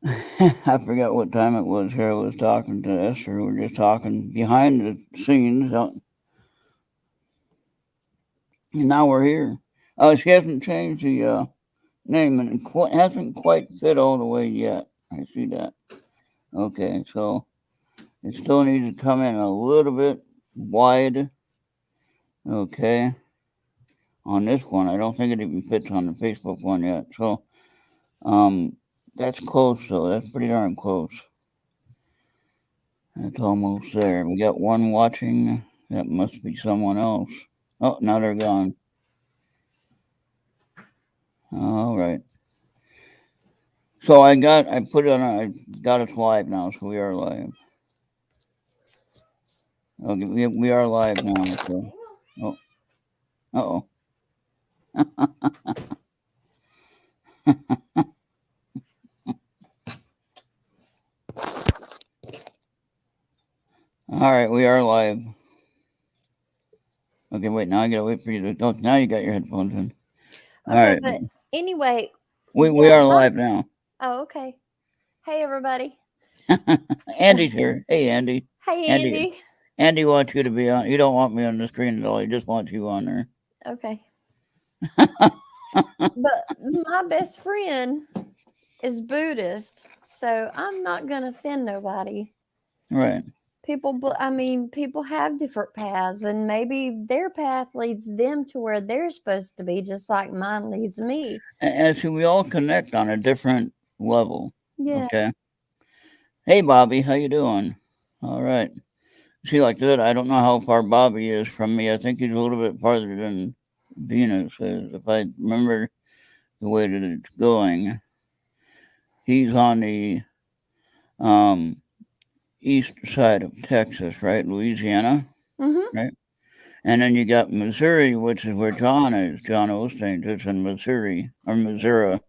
I forgot what time it was here. I was talking to Esther. We were just talking behind the scenes. And now we're here. She hasn't changed the name and it hasn't quite fit all the way yet. I see that. Okay, so it still needs to come in a little bit wide. Okay, on this one, I don't think it even fits on the Facebook one yet. So, um, that's close though. That's pretty darn close. That's almost there. We got one watching. That must be someone else. Oh, now they're gone. All right. So I put it on. I got us live now. So we are live. Okay, we are live now. So, oh, oh. All right, we are live. Okay, wait. Now I gotta wait for you to. Oh, now you got your headphones in. All Okay, right, but anyway, we yeah, are live now. oh, okay. Hey, everybody. Andy's here. Hey, Andy. Hey, Andy. Andy. Andy wants you to be on. You don't want me on the screen at all. He just wants you on there. Okay. But my best friend is Buddhist, so I'm not going to offend nobody. Right. People have different paths, and maybe their path leads them to where they're supposed to be, just like mine leads me. And see, we all connect on a different level. Yeah. Okay. Hey, Bobby, how you doing? All right. See, like that, I don't know how far Bobby is from me. I think he's a little bit farther than Venus is. If I remember the way that it's going, he's on the um, east side of Texas, right? Louisiana, Mhm. right? And then you got Missouri, which is where John is. John Osteen is in Missouri or Missouri.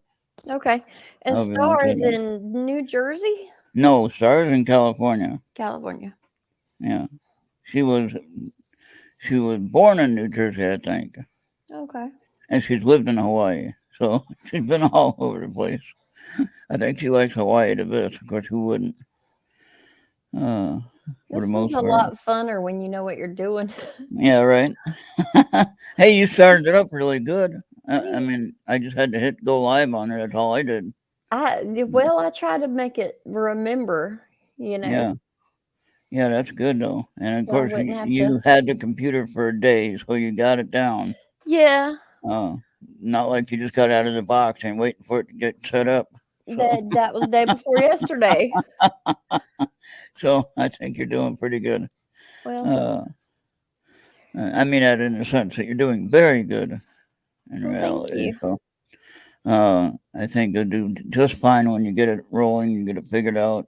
Okay. And However you want Star to say is that. in New Jersey, No, Stars in California. California. Yeah, she was she was born in New Jersey, I think, Okay. and she's lived in Hawaii. So she's been all over the place. I think she likes Hawaii the best. Of course, who wouldn't? Uh, for the This is most a part. lot funner when you know what you're doing. Yeah, right. Hey, you started it up really good. I Yeah. mean, I just had to hit go live on it. That's all I did. I try to make it remember, you know, Yeah, yeah, that's good though. And of so I course, wouldn't have to. you had the computer for a day, so you got it down. Yeah, Uh, Not like you just got out of the box and waiting for it to get set up. So, that was day before yesterday. so I think you're doing pretty good. Well, Uh, I mean that in the sense that you're doing very good in well, thank reality. you. So, I think you'll do just fine when you get it rolling, you get it figured out.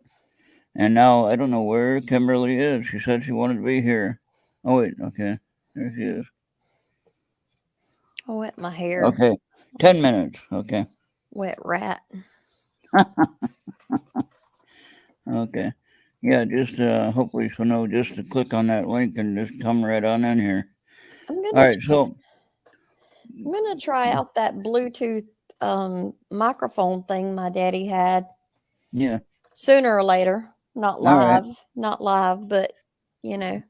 And now I don't know where Kimberly is. She said she wanted to be here. Oh wait, okay, there she is. I wet my hair. Okay, 10 minutes. Okay, Wet rat. okay. Yeah, just hopefully she'll know just to click on that link and just come right on in here. I'm All gonna right, so I'm gonna try out that Bluetooth microphone thing my daddy had yeah, sooner or later. all right. Not live, but you know.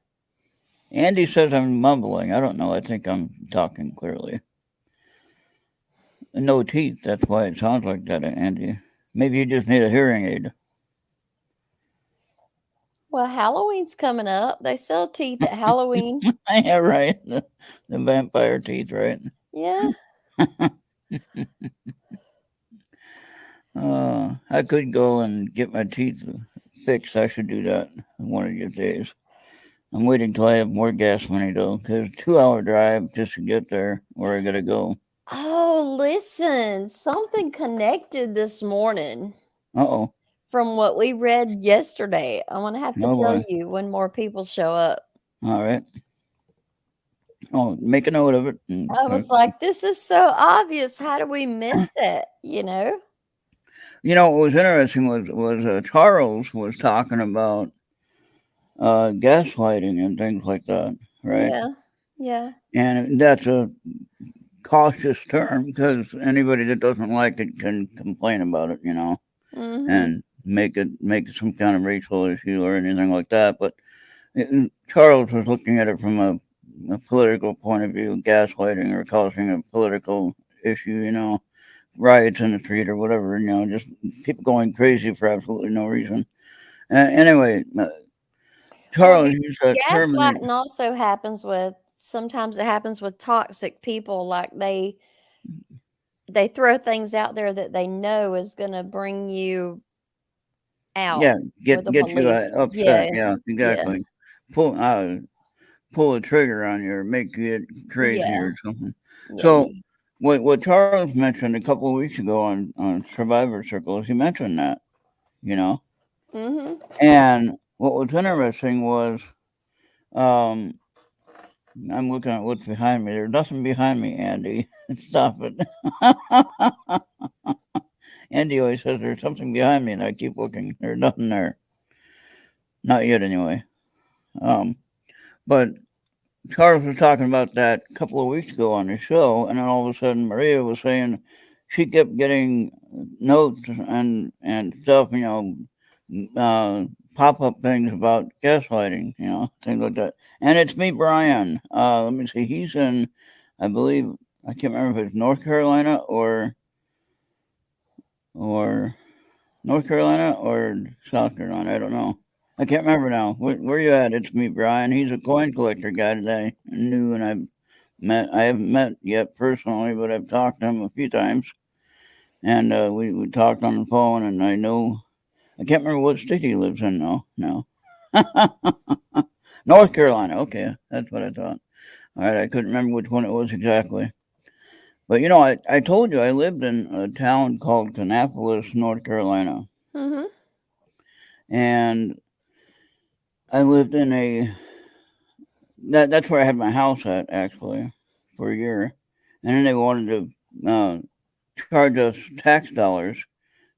Andy says I'm mumbling. I don't know. I think I'm talking clearly. No teeth. That's why it sounds like that, Andy. Maybe you just need a hearing aid. Well, Halloween's coming up. They sell teeth at Halloween. Yeah, right. The vampire teeth, right? Yeah. I could go and get my teeth fixed. I should do that one of these days. I'm waiting till I have more gas money though, because 2 hour drive just to get there where I gotta go. Oh, listen, something connected this morning Uh oh. from what we read yesterday. I'm going to have to Oh tell boy. you when more people show up. All right. Oh, make a note of it. I was like, this is so obvious. How do we miss it? You know? You know, what was interesting was Charles was talking about gaslighting and things like that, right? Yeah. Yeah. And that's a cautious term because anybody that doesn't like it can complain about it, you know. Mm-hmm. and make it some kind of racial issue or anything like that. But Charles was looking at it from a political point of view, gaslighting or causing a political issue, riots in the street or whatever, just people going crazy for absolutely no reason. Anyway, Well, Charles used that term. gaslighting also happens with sometimes it happens with toxic people. Like they throw things out there that they know is going to bring you out Yeah, with a get you belief. upset. Yeah, Yeah, yeah, exactly. Pull a trigger on you or make you get crazy yeah, or something. yeah. So what Charles mentioned a couple of weeks ago on Survivor Circles, he mentioned that, you know. Mm-hmm. And what was interesting was um I'm looking at what's behind me. There's nothing behind me, Andy. Stop it. Andy always says there's something behind me and I keep looking. There's nothing there. Not yet anyway. Um but Charles was talking about that a couple of weeks ago on the show, and then all of a sudden Maria was saying she kept getting notes and stuff, pop up things about gaslighting, things like that. And it's me, Brian. Let me see. He's in, I believe, I can't remember if it's North Carolina or North Carolina or South Carolina. I don't know. I can't remember now. Where you at? It's me, Brian. He's a coin collector guy that I knew and I haven't met yet personally, but I've talked to him a few times. And we talked on the phone, and I can't remember what state he lives in now. No. North Carolina. Okay, that's what I thought. All right, I couldn't remember which one it was exactly. But I told you I lived in a town called Kannapolis, North Carolina. Mm-hmm. And I lived in that's where I had my house at actually for a year. And then they wanted to charge us tax dollars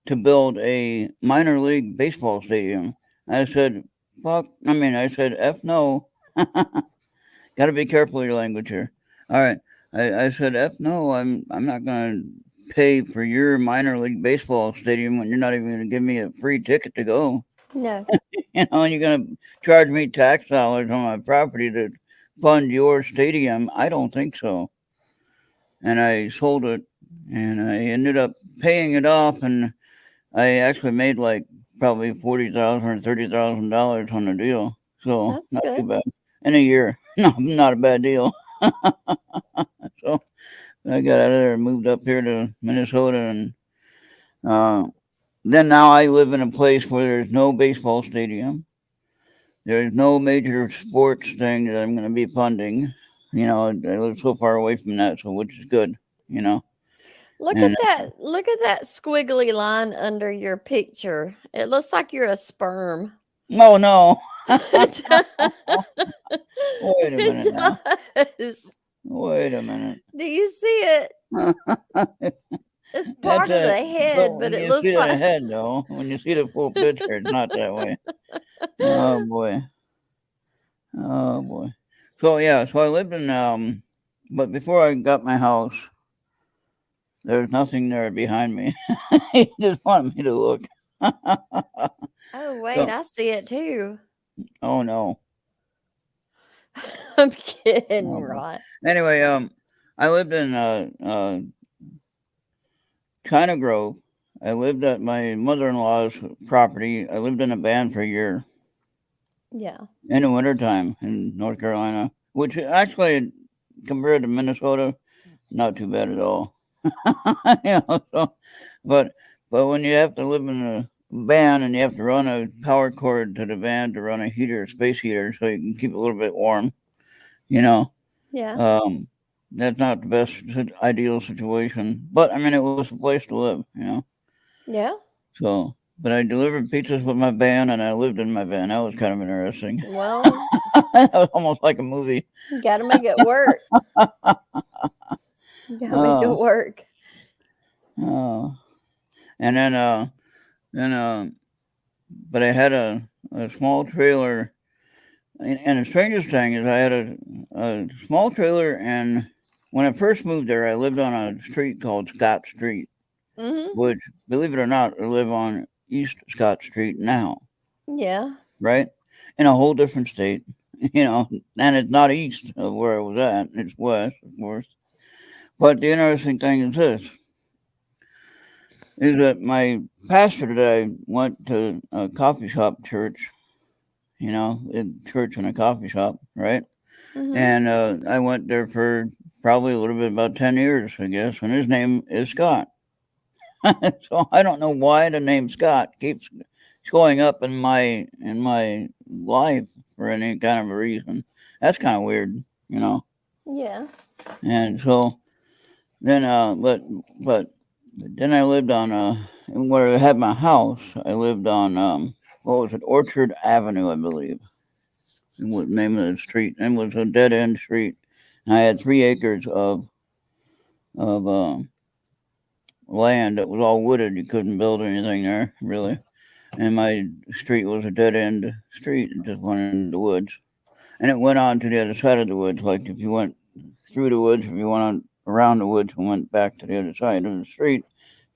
to build a minor league baseball stadium. I said, fuck. I said, F no. Got to be careful of your language here. All right. I said, F no. I'm not going to pay for your minor league baseball stadium when you're not even going to give me a free ticket to go. No. And you're going to charge me tax dollars on my property to fund your stadium. I don't think so. And I sold it and I ended up paying it off, and I actually made like probably $40,000 or $30,000 on the deal, so That's not too good. bad in a year. No, not a bad deal. So I got out of there and moved up here to Minnesota, and uh, then now I live in a place where there's no baseball stadium. There's no major sports thing that I'm going to be funding. I live so far away from that, so which is good. You know, Look and at that. Look at that squiggly line under your picture. It looks like you're a sperm. oh no, it wait a minute now. does. Wait a minute. Do you see it? It's That's part of the a head, but but when it you see looks the like head though, when you see the full picture, it's not that way. Oh boy. Oh boy. So yeah, so I lived in but before I got my house, there was nothing there behind me. He just wanted me to look. oh wait, So I see it too. oh no. I'm kidding, Oh boy. right? Anyway, I lived in China Grove. I lived at my mother in law's property. I lived in a van for a year Yeah. in the wintertime in North Carolina, which actually, compared to Minnesota, not too bad at all. So, but when you have to live in a van and you have to run a power cord to the van to run a heater, space heater, so you can keep it a little bit warm, you know, Yeah. um, that's not the best ideal situation. But it was a place to live. Yeah. So, but I delivered pizzas with my van and I lived in my van. That was kind of interesting. Well, That was almost like a movie. you got to make it work. You got to make it Oh, work. oh. And then, but I had a small trailer. And the strangest thing is, I had a small trailer, and when I first moved there, I lived on a street called Scott Street. Mhm. which, believe it or not, I live on East Scott Street now, Yeah. right? In a whole different state, you know, and it's not east of where I was at, it's west, of course. But the interesting thing is that my pastor today went to a coffee shop church, you know, in church and a coffee shop, right? Mhm. And I went there for probably a little bit about 10 years, I guess. And his name is Scott. So I don't know why the name Scott keeps showing up in my life for any kind of a reason. That's kind of weird, you know. Yeah. And so then, but then I lived on where I had my house. I lived on what was it, Orchard Avenue, I believe. What name of the street? It was a dead end street, and I had 3 acres of land that was all wooded. You couldn't build anything there really, and my street was a dead end street. It just went into the woods, and it went on to the other side of the woods. Like if you went through the woods, if you went on around the woods and went back to the other side of the street,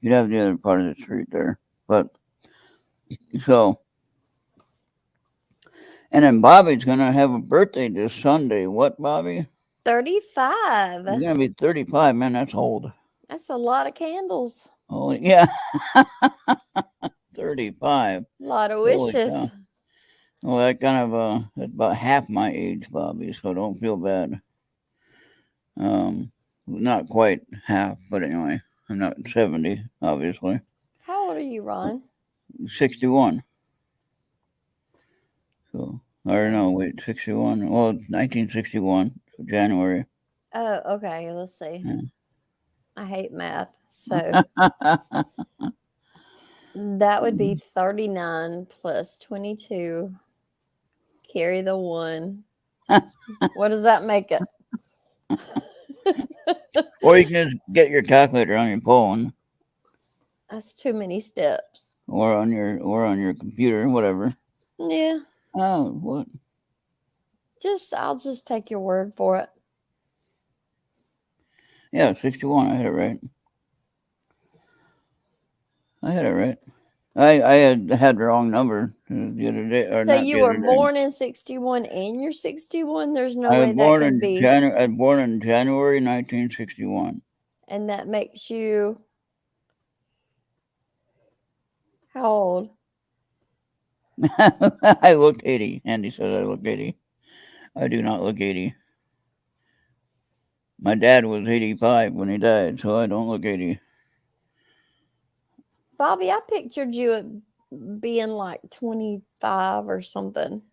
you'd have the other part of the street there. But so, and then Bobby's gonna have a birthday this Sunday. What, Bobby? 35. He's gonna be 35. Man, that's old. That's a lot of candles. Holy, yeah, 35. A lot of Holy wishes. cow. Well, that kind of that's about half my age, Bobby. So don't feel bad. Not quite half, but anyway, I'm not 70, obviously. How old are you, Ron? 61. So, or no, wait, 61. Well, it's 1961, so January. Oh, okay. Let's see. Yeah. I hate math. So that would be 39 plus 22. Carry the 1. What does that make it? Or you can just get your calculator on your phone, That's too many steps. or on your computer, whatever. Yeah. Oh, what? I'll just take your word for it. Yeah, 61. I had it right. I had it right. I had the wrong number the other day, or So not you the were other day. born in 61 and you're 61? There's no I way was that born could in be. January. I was born in January 1961. And that makes you how old? I look 80. Andy says I look 80. I do not look 80. My dad was 85 when he died, so I don't look 80. Bobby, I pictured you at being like 25 or something.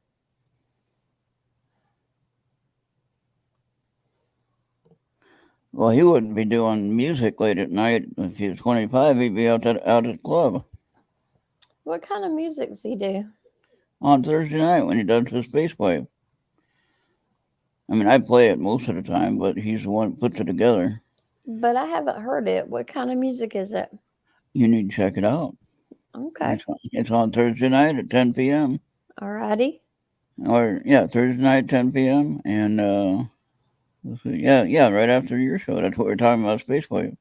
Well, he wouldn't be doing music late at night. If he was 25, he'd be out at the club What kind of music does he do? on Thursday night when he does his space wave. I mean, I play it most of the time, but he's the one that puts it together. But I haven't heard it. What kind of music is it? You need to check it out. Okay. It's on Thursday night at 10 p.m. Alrighty. Or, yeah, Thursday night, 10 p.m. And, let's see, yeah, right after your show. That's what we're talking about, Space Wave.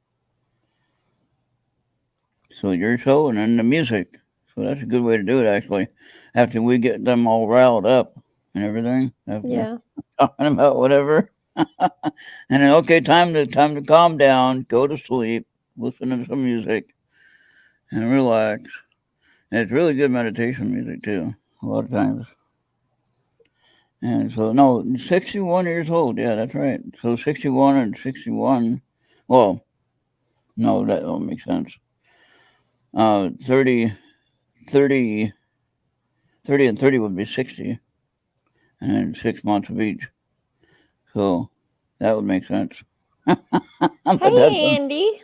So your show and then the music. So that's a good way to do it, actually. After we get them all riled up and everything. After Yeah. talking about whatever. And then, okay, time to calm down, go to sleep, listen to some music, and relax. And it's really good meditation music too, a lot of times. And so no, 61 years old, yeah, that's right. So 61 and 61, well, no, that don't make sense. 30, 30, 30 and 30 would be 60, and then 6 months of each. So that would make sense. But Hey, Andy.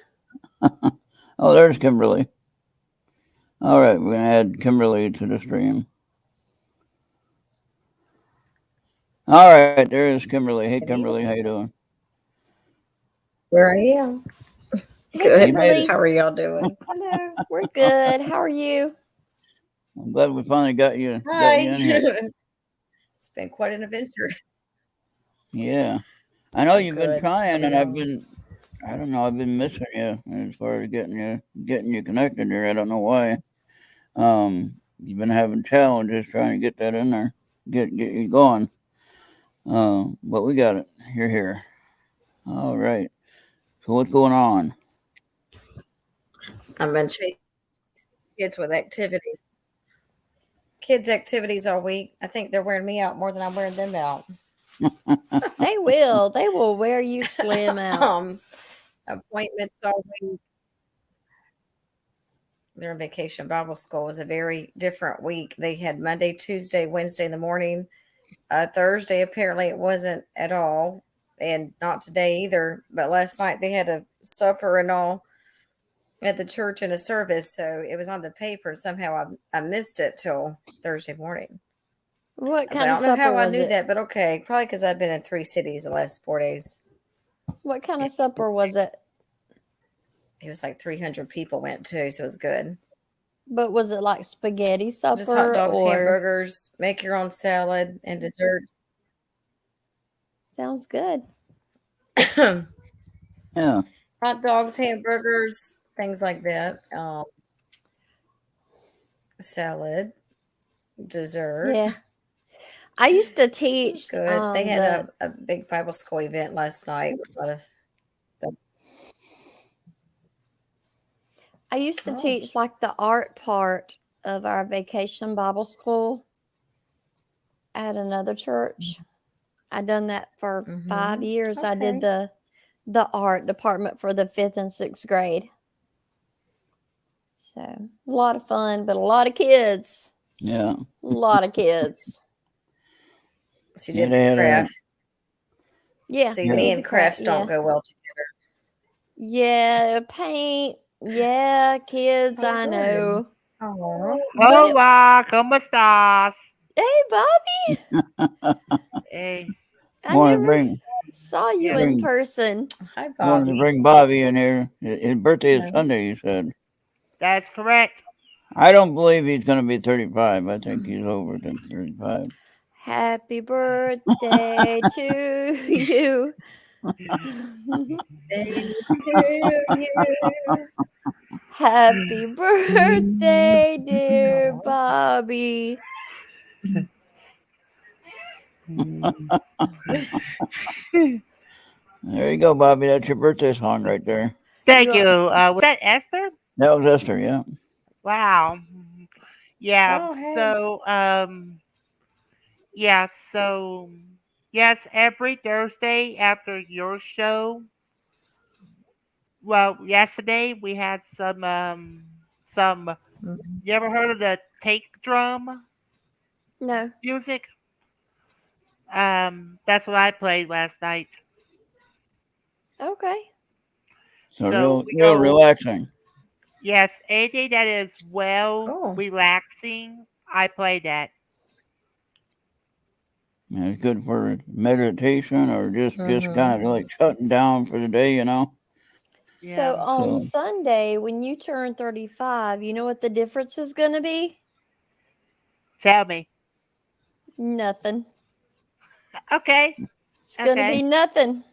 oh, there's Kimberly. All right, we're gonna add Kimberly to the stream. All right, there is Kimberly. Hey, Kimberly, how you doing? Where I am. Hey, Good. Kimberly. How are y'all doing? Hello. We're good. How are you? I'm glad we finally got you Hi. in here. It's been quite an adventure. Yeah, I know you've been Good. trying, and I don't know. I've been missing you as far as getting you connected there. I don't know why. You've been having challenges trying to get that in there, get you going. But we got it. You're here. All right. So what's going on? I've been chasing kids with activities. Kids' activities all week. I think they're wearing me out more than I'm wearing them out. They will. They will wear you slim out. Appointments all week. Their vacation Bible school was a very different week. They had Monday, Tuesday, Wednesday in the morning. Thursday, apparently, it wasn't at all. And not today either. But last night they had a supper and all at the church and a service. So it was on the paper. And somehow I missed it till Thursday morning. What I kind of don't know supper how I was knew it? that, but okay. Probably because I've been in 3 cities the last 4 days. What kind of supper was it? It was like 300 people went to, so it was good. But was it like spaghetti supper Just hot dogs, or hamburgers, make your own salad, and desserts. sounds good? Yeah. Hot dogs, hamburgers, things like that. Salad, dessert. Yeah. I used to It was teach good. They the had a big Bible school event last night with a lot of stuff. I used to Oh. teach like the art part of our vacation Bible school at another church. I'd done that for 5 Mhm. years. I did Okay. the art department for the 5th and 6th grade. So a lot of fun, but a lot of kids. Yeah. A lot of kids. So you Yeah, did they the had a crafts. Yeah. See, we me did and the craft. crafts don't go well together. Yeah, paint. Yeah, kids, Oh, I good. know. Oh, But it, Hola, ¿cómo estás? hey, Bobby, Hey, I wanted to never bring saw you yeah, in bring person. hi, wanted to Bobby. bring Bobby in here. His birthday is Yeah. Sunday. You said. that's correct. I don't believe he's going to be 35. I think he's over than 35. Happy birthday to you. Day to you. Happy birthday, dear Aw. Bobby. There you go, Bobby. That's your birthday song right there. Thank You you. are, Was that Esther? That was Esther. Yeah. Wow. Yeah. Oh, hey. So, yeah. So, yes, every Thursday after your show. Well, yesterday we had some. Mhm. You ever heard of the take drum no. music? That's what I played last night. Okay. So So real, we real go. relaxing. Yes, anything that is well Oh. relaxing, I play that. Yeah, it's good for meditation or just Mhm. kind of like shutting down for the day. Yeah. So on So Sunday, when you turn 35, you know what the difference is going to be? Tell me. Nothing. Okay. It's going to Okay. be nothing.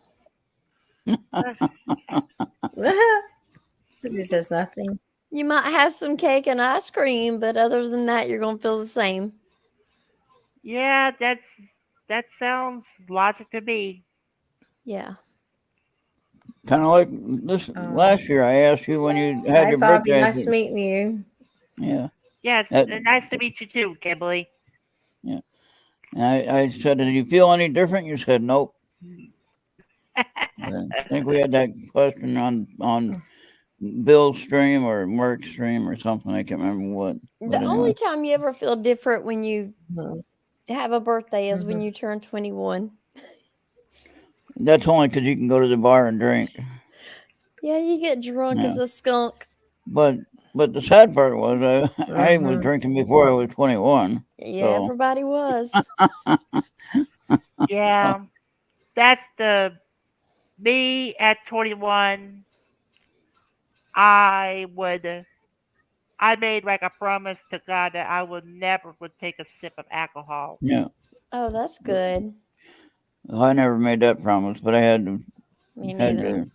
She says nothing. You might have some cake and ice cream, but other than that, you're going to feel the same. Yeah, that sounds logic to me. Yeah. kind of like this last year, I asked you when you had Hi, your Bobby. birthday. I Nice said, meeting you. yeah, Yes, that, nice to meet you too, Kimberly. yeah. And I said, did you feel any different? You said, nope. I think we had that question on Bill's stream or Mark's stream or something. I can't remember what. But The only anyway, time you ever feel different when you Mhm. have a birthday is when Mhm. you turn 21. that's only because you can go to the bar and drink. Yeah, you get drunk as Yeah. a skunk. But the sad part was I was Mhm. drinking before I was 21. Yeah, So everybody was. Yeah, that's the me at 21. I would. I made like a promise to God that I would never would take a sip of alcohol. yeah, Oh, that's good. I never made that promise, but I Me had neither. to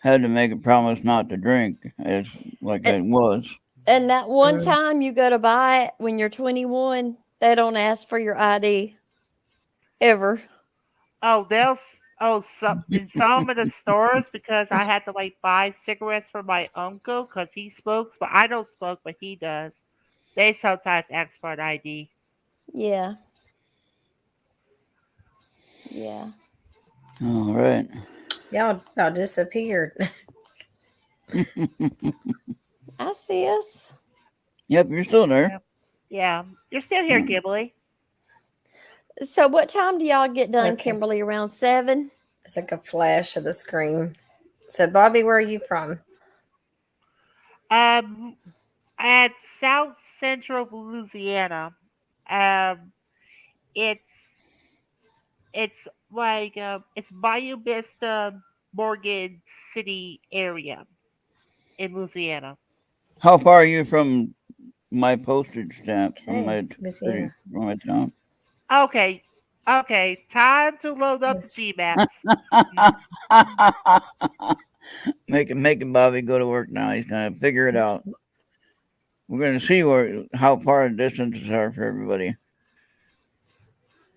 had to make a promise not to drink, as like And, I was. and that one Mm. time you go to buy it when you're 21, they don't ask for your ID ever. Oh, in some of the stores, because I had to like buy cigarettes for my uncle because he smokes, but I don't smoke, but he does. They sometimes ask for an ID. Yeah. Yeah. All right. Y'all disappeared. I see us. Yep, you're still there. Yep. Yeah, you're still here, Mm. Ghibli. So what time do y'all get done, Okay. Kimberly? Around 7? It's like a flash of the screen. So, Bobby, where are you from? Um, at South Central Louisiana, um, it's it's like it's Bayou Vista, Morgan City area in Louisiana. How far are you from my postage stamp from Okay, my city, Louisiana. from my town? Okay, okay, time to load up the Yes. G maps. Mm. making Bobby go to work now. He's gonna figure it out. We're gonna see how far the distances are for everybody.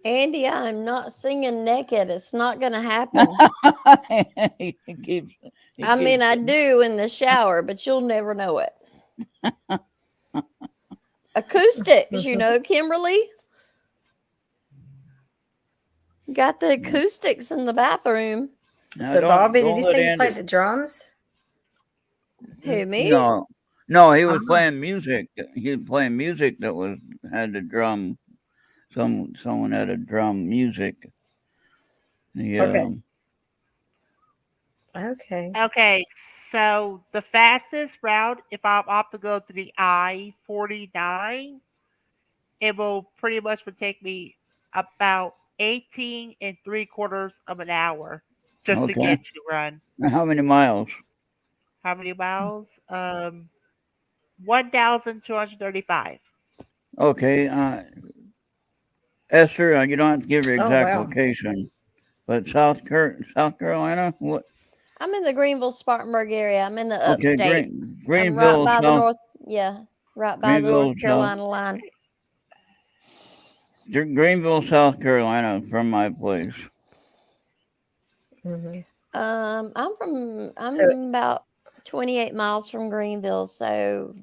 Andy, I'm not singing naked. It's not going to happen. he keeps. He I mean, keeps. I do in the shower, but you'll never know it. Acoustics, Kimberly. Got the acoustics in the bathroom. Now, So, Bobby, did don't you let say you Andy. played the drums? Who, me? No, he was Uh-huh. playing music. He was playing music that had the drum. Someone had a drum music. The Okay. Okay. Okay, so the fastest route, if I'm opt to go to the I-49, it will pretty much would take me about 18 and 3/4 of an hour just to okay. get to run. How many miles? How many miles? 1,235. Okay, Esther, you don't have to give your Oh, exact wow. location, but South Carolina. What? I'm in the Greenville, Spartanburg area. I'm in the Okay, upstate. I'm right Greenville, by the South right by the Greenville, North Carolina line. Greenville, South Carolina, from my place. Hmm. I'm So, about 28 miles from Greenville, so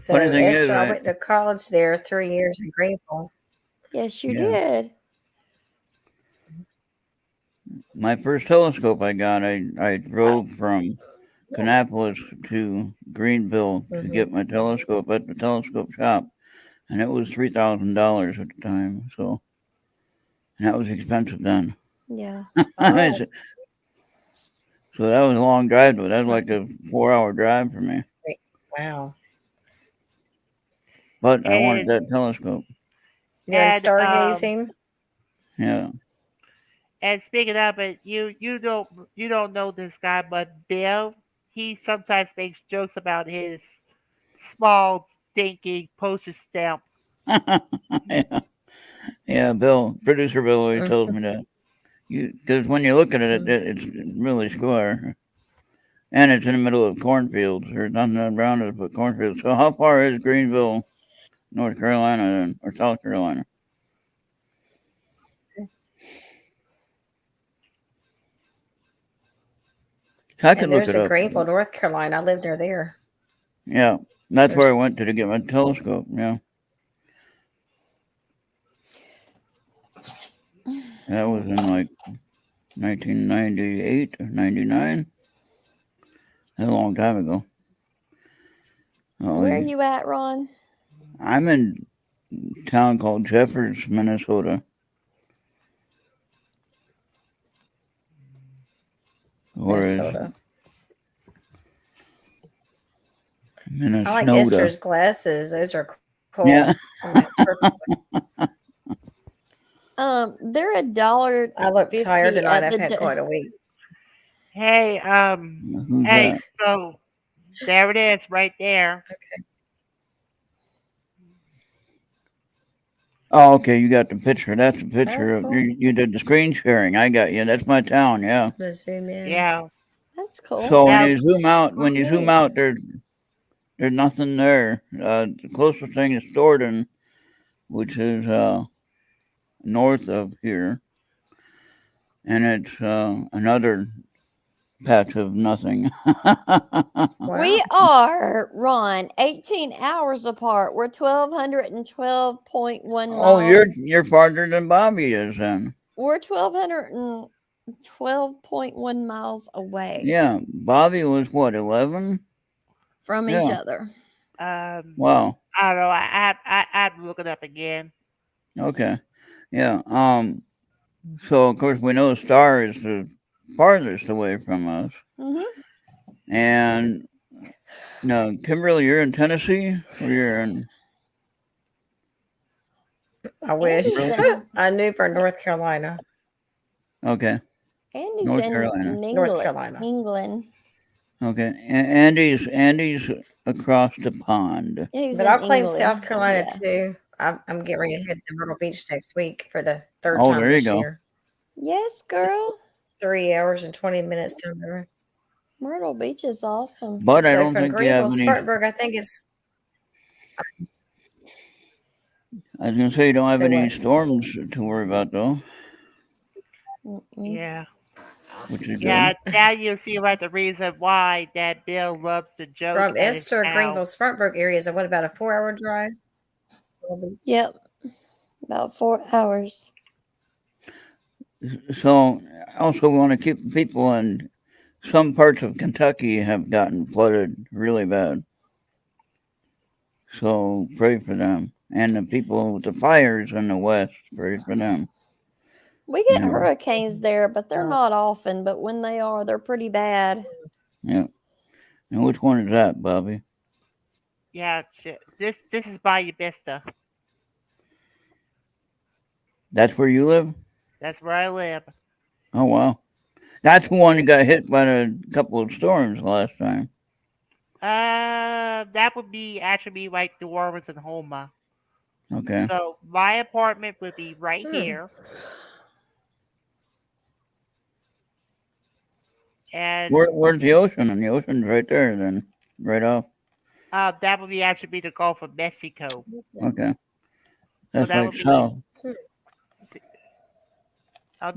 Funny thing is, Esther, I went to college there 3 years in Greenville. yes, you yeah, did. my first telescope I got, I drove from Kannapolis to Greenville to Hmm. get my telescope at the telescope shop, and it was $3,000 at the time. So, and that was expensive then. Yeah. Oh, So that was a long drive, but that was like a 4-hour drive for me. great. Wow. But I wanted And that telescope. You went and stargazing? Yeah. and speaking of it, you don't know this guy, but Bill, he sometimes makes jokes about his small dinky postage stamp. Yeah. Yeah, producer Bill always tells me that. Because when you look at it, it's really square. And it's in the middle of cornfields. There's nothing around it but cornfields. So how far is Greenville, North Carolina, then, or South Carolina? I could And look there's it a up. Greenville, North Carolina. I lived near there. Yeah, that's where I There's, went to get my telescope. Yeah, that was in like 1998 or 99. That's a long time ago. Oh, Where are you at, Ron? I'm in a town called Jeffers, Minnesota. Minnesota. Minnesota. I like Esther's glasses. Those are cool. Yeah. They're $1.50 I look tired tonight. at I've the had quite a week. Hey, Who's hey, that? so there it is, right there. Oh, okay. You got the picture. That's the picture Oh, of cool. you did the screen sharing. I got you. That's my town. Yeah. I'm gonna zoom in. Yeah. That's cool. So when Now, you zoom out, Nice. there's nothing there. The closest thing is Thornton, which is north of here, and it's another patch of nothing. We Wow. are, Ron, 18 hours apart. We're 1,212.1 Oh, miles. you're farther than Bobby is then. We're 1,212.1 miles away Yeah, Bobby was what, 11? from each Yeah. other. Wow. I don't know. I have to look it up again. Okay. Yeah. So of course we know Star is the farthest away from us, Hmm. and no, Kimberly, you're in Tennessee, or you're in I wish. Andy's Kimberly? in, I knew for North Carolina. Okay, Andy's North in Carolina. North England. Carolina. England. Okay, Andy's across the pond. Yeah, he's But in I'll claim South England. Carolina Yeah. too. I'm getting ready to head to Myrtle Beach next week for the third Oh, time there you this go. year. Yes, It's girl. just 3 hours and 20 minutes down the road. Myrtle Beach is awesome. But I So don't from think you have Greenville, any. Spartanburg, I think it's I was gonna say you don't have say any what? storms to worry about though, Mm-mm. Yeah. which is Yeah. good. Now you see right the reason why that Bill loves to joke From at his Esther, house. Greenville, Spartanburg areas, what about a 4 hour drive? Yep, about 4 hours. So I also want to keep people in some parts of Kentucky have gotten flooded really bad. So pray for them. And the people with the fires in the west, pray for them. We get You know, hurricanes there, but they're Oh. not often. But when they are, they're pretty bad. yeah. And which one is that, Bobby? Yeah. This is Bayou Vista. That's where you live? That's where I live. Oh wow. That's the one that got hit by a couple of storms last time. That would be actually like New Orleans and Homa. Okay. So my apartment would be right here, and Where's the ocean? And the ocean's right there then. Right off. that would be actually the Gulf of Mexico. Okay. So That's that like would be. south.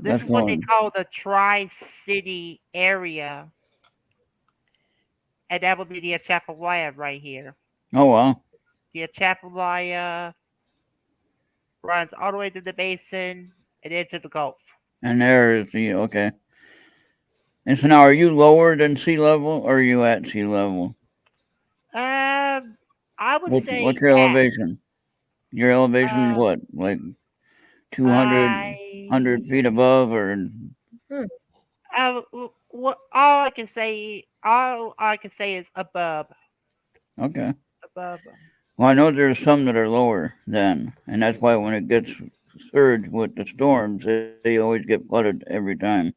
This That's is what they going. call the Tri-City area, and that would be the Atchafalaya right here. Oh wow. The Atchafalaya runs all the way to the basin and into the Gulf. And there is the okay. And so now are you lower than sea level or are you at sea level? I would say What's your at elevation? Your elevation is uh, what? Like 200, I 100 feet above or all I can say is above. okay. Above. Well, I know there's some that are lower than, and that's why when it gets surged with the storms, they always get flooded every time.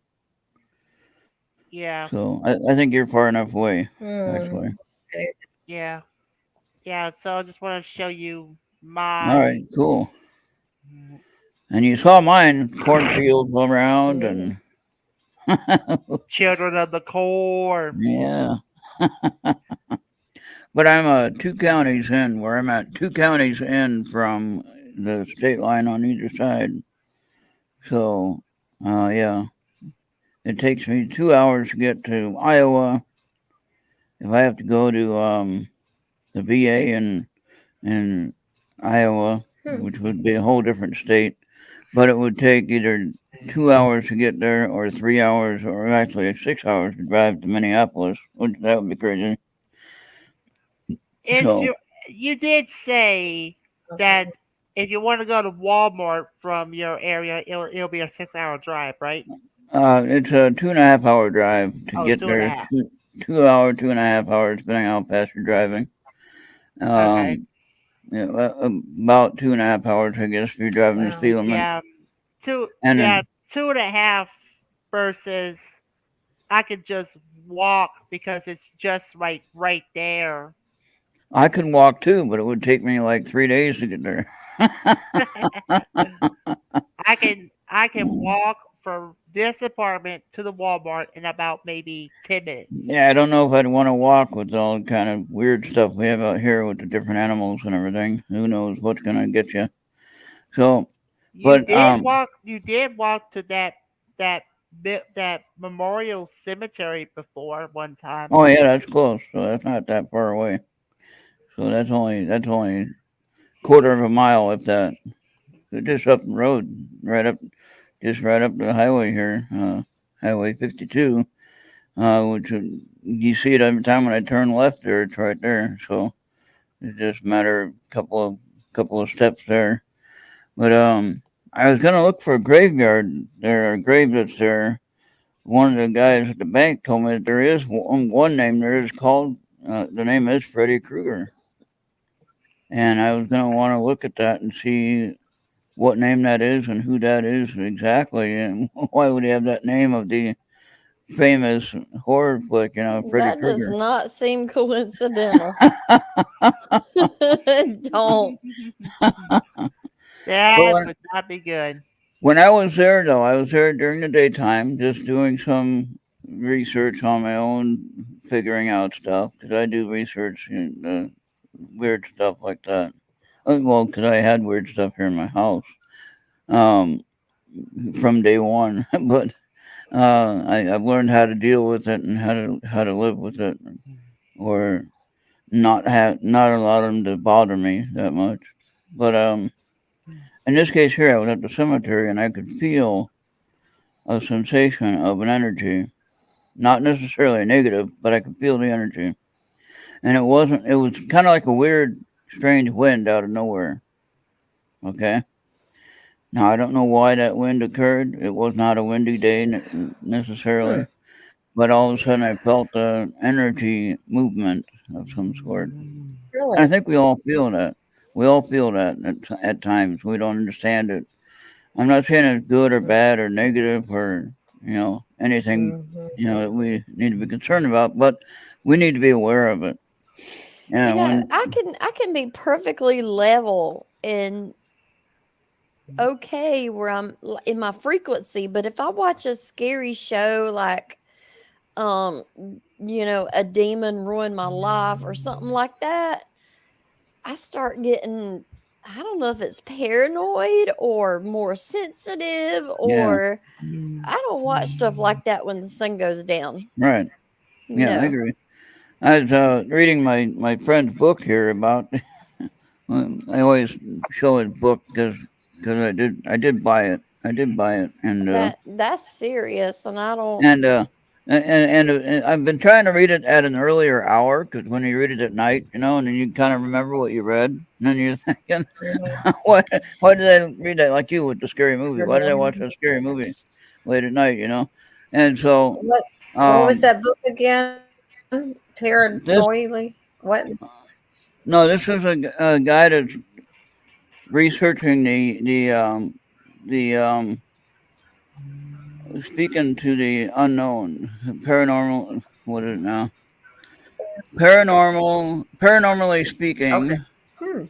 Yeah. So I think you're far enough away, Hmm. actually. Yeah. Yeah. So I just want to show you All my right, cool. And you saw mine, cornfields all around, and children of the core. yeah. But I'm 2 counties in, where I'm at 2 counties in from the state line on either side. So, yeah, it takes me 2 hours to get to Iowa. If I have to go to the VA in Iowa, which would be a whole different state, but it would take either 2 hours to get there or 3 hours, or actually 6 hours to drive to Minneapolis, which that would be crazy. So, You did say that if you want to go to Walmart from your area, it'll be a 6 hour drive, right? it's a 2.5 hour drive to Oh, get two and a there. half. 2 hour, 2.5 hours, depending on how fast you're driving. Okay. Yeah, about 2.5 hours, I guess, if you're driving to Wow. Steelman. Yeah. And then 2.5 versus I could just walk because it's just right there. I could walk too, but it would take me like 3 days to get there. I can walk from this apartment to the Walmart in about maybe 10 minutes. Yeah, I don't know if I'd want to walk with all the kind of weird stuff we have out here with the different animals and everything. Who knows what's gonna get you? So, but You did walk to that that memorial cemetery before one time. oh yeah, that's close. So that's not that far away. So that's only quarter of a mile, if that. Just up the road, right up the highway here, Highway 52. Which you see it every time when I turn left there. It's right there. So it's just a matter of couple of steps there. But I was gonna look for a graveyard there, a grave that's there. One of the guys at the bank told me that there is one name there is called. The name is Freddy Krueger, and I was gonna want to look at that and see what name that is and who that is exactly, and why would he have that name of the famous horror flick, Freddy That does Krueger. not seem coincidental. Don't. That But would not be good. when I was there, though, I was there during the daytime, just doing some research on my own, figuring out stuff, because I do research and weird stuff like that. Well, because I had weird stuff here in my house um, from day one, but I've learned how to deal with it and how to live with it, or not allow them to bother me that much. But in this case here, I was at the cemetery and I could feel a sensation of an energy, not necessarily negative, but I could feel the energy, and it wasn't. It was kind of like a weird, strange wind out of nowhere. Okay. Now I don't know why that wind occurred. It was not a windy day necessarily, but all of a sudden I felt an energy movement of some sort. I Really? think we all feel that. We all feel that at times. We don't understand it. I'm not saying it's good or bad or negative or anything that we need to be concerned about, but we need to be aware of it. You And know, when I can be perfectly level and okay where in my frequency, but if I watch a scary show like um a demon ruin my life or something like that, I start getting, I don't know if it's paranoid or more sensitive, yeah, or I don't watch stuff like that when the sun goes down. right, yeah, I No. agree. I was reading my friend's book here about. I always show his book because I did buy it. I did buy it, That's serious, and I don't. and uh, and I've been trying to read it at an earlier hour because when you read it at night, and then you kind of remember what you read, and then you're thinking, why did I read that like you with the scary movie? Why did I watch a scary movie late at night? And so What was um, that book again? this Paranoidly? What? no, this is a guy that's researching the speaking to the unknown, paranormal. What is it now? Paranormally Okay. speaking, Hmm.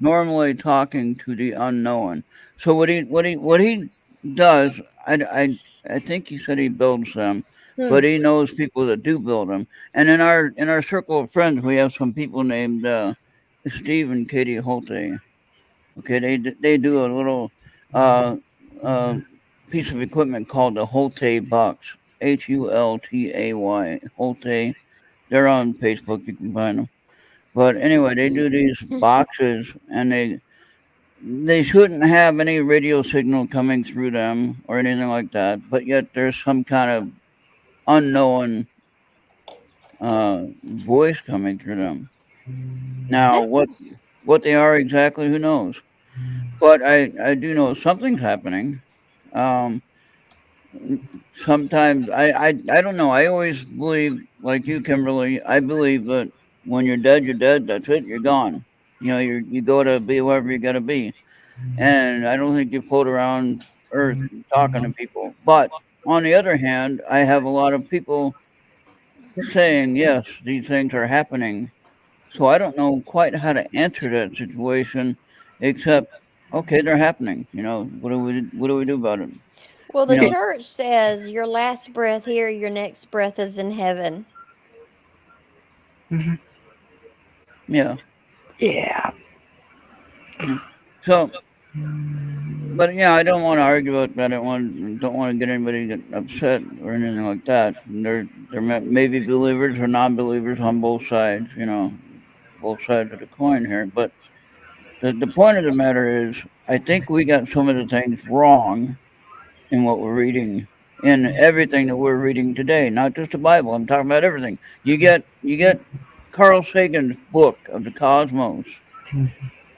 normally talking to the unknown. So what he does, I think he said he builds them, Hmm. but he knows people that do build them. And in our circle of friends, we have some people named Steve and Katie Holte. Okay, they do a little uh, uh, piece of equipment called the Holte box. Hultay. Holte. They're on Facebook. You can find them. But anyway, they do these boxes, and they shouldn't have any radio signal coming through them or anything like that. But yet there's some kind of unknown voice coming through them. Now, That, what they are exactly, who knows? But I do know something's happening. Um, Sometimes I don't know. I always believe, like you, Kimberly. I believe that when you're dead, you're dead. That's it. You're gone. You go to be wherever you got to be, and I don't think you float around Earth talking to people. But on the other hand, I have a lot of people saying yes, these things are happening. So I don't know quite how to answer that situation, except okay, they're happening. What do we do about it? Well, You the know, church says your last breath here, your next breath is in heaven. Mhm. yeah. Yeah. Yeah. So, but yeah, I don't want to argue about that. I don't want to get anybody get upset or anything like that. There may be believers or non-believers on both sides. You know, both sides of the coin here. But the point of the matter is, I think we got some of the things wrong in what we're reading, in everything that we're reading today. Not just the Bible. I'm talking about everything. You get Carl Sagan's book of the cosmos.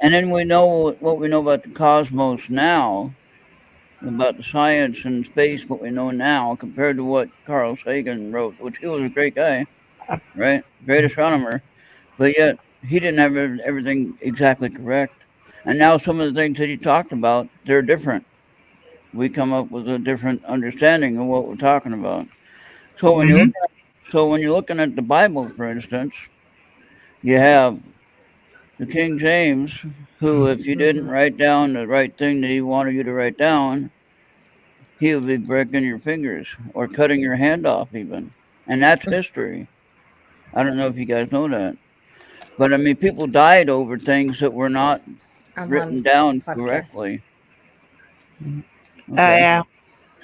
And then we know what we know about the cosmos now, about the science and space, what we know now, compared to what Carl Sagan wrote, which he was a great guy, right? Great astronomer. But yet, he didn't have everything exactly correct. And now some of the things that he talked about, they're different. We come up with a different understanding of what we're talking about. So when you Mhm. look so when you're looking at the Bible, for instance, you have the King James, who, if you didn't Mhm. write down the right thing that he wanted you to write down, he would be breaking your fingers or cutting your hand off, even. And that's history. I don't know if you guys know that. But I mean, people died over things that were not I'm on written down podcast. correctly. Oh Okay. yeah.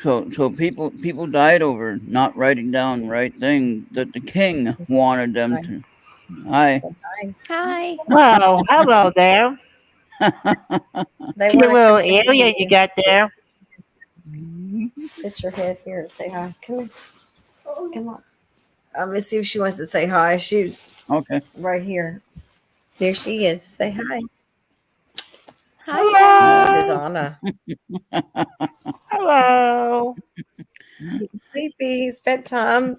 So people died over not writing down the right thing that the king wanted them Hi. to. I Hi. Hi. Well, hello there. They Cute want to come little say hi to area you you. got So there. sit your head here and say hi. Come here. Come on. Let me see if she wants to say hi. She's okay. right here. There she is. Say hi. Hiya. This is Hello. Anna. Hello. Sleepy. It's bedtime.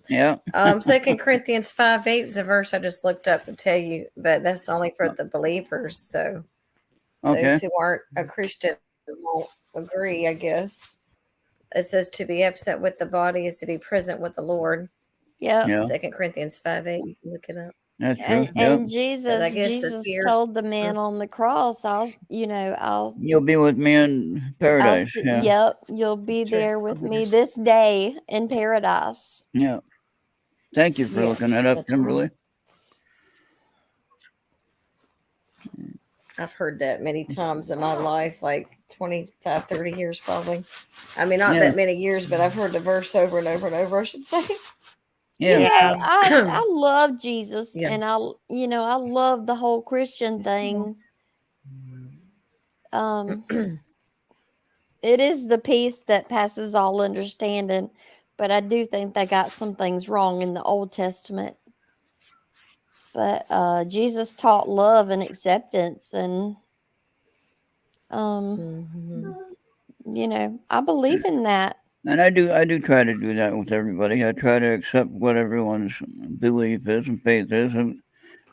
Yeah. 2 Corinthians 5:8 is a verse I just looked up to tell you, but that's only for the believers. So those Okay. who aren't a Christian won't agree, I guess. It says to be absent with the body is to be present with the Lord. Yep. Yeah. 2 Corinthians 5:8. You can look it up. That's true. And Yep. and Because I Jesus, guess the Jesus fear. told the man on the cross, I'll You'll be with me in paradise. see, Yeah. yep, you'll be Sure. there with me this day in paradise. Yeah. Thank you for looking Yes, that up, that's right. Kimberly. I've heard that many times in my life, like 25, 30 years probably. I mean, not Yeah. that many years, but I've heard the verse over and over and over, I should say. You Yeah. know, Yeah. I love Jesus, Yeah. and I love the whole Christian thing. Um, it is the peace that passes all understanding, but I do think they got some things wrong in the Old Testament. But Jesus taught love and acceptance, and um, I believe in that. And I do try to do that with everybody. I try to accept what everyone's belief is and faith is, and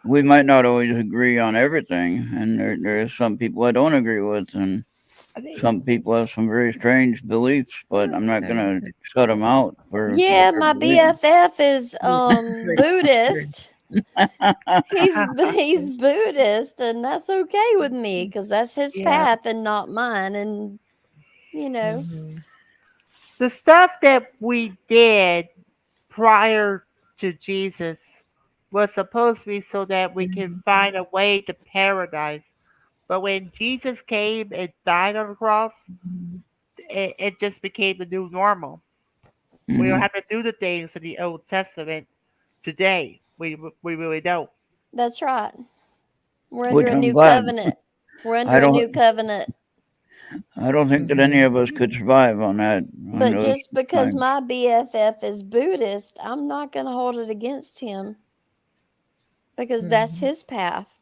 we might not always agree on everything. And there is some people I don't agree with, and some people have some very strange beliefs. But I'm not gonna shut them out for what Yeah, they're my believing. BFF is Buddhist. He's Buddhist, and that's okay with me because that's his Yeah. path and not mine. And you know, The stuff that we did prior to Jesus was supposed to be so that we can find a way to paradise. But when Jesus came and died on the cross, it just became the new normal. We don't Hmm. have to do the things in the Old Testament today. We really don't. that's right. We're under Which a I'm new glad. covenant. We're I under a new don't. covenant. I don't think that any of us could survive on that. On But those just because times. my BFF is Buddhist, I'm not going to hold it against him because that's his path.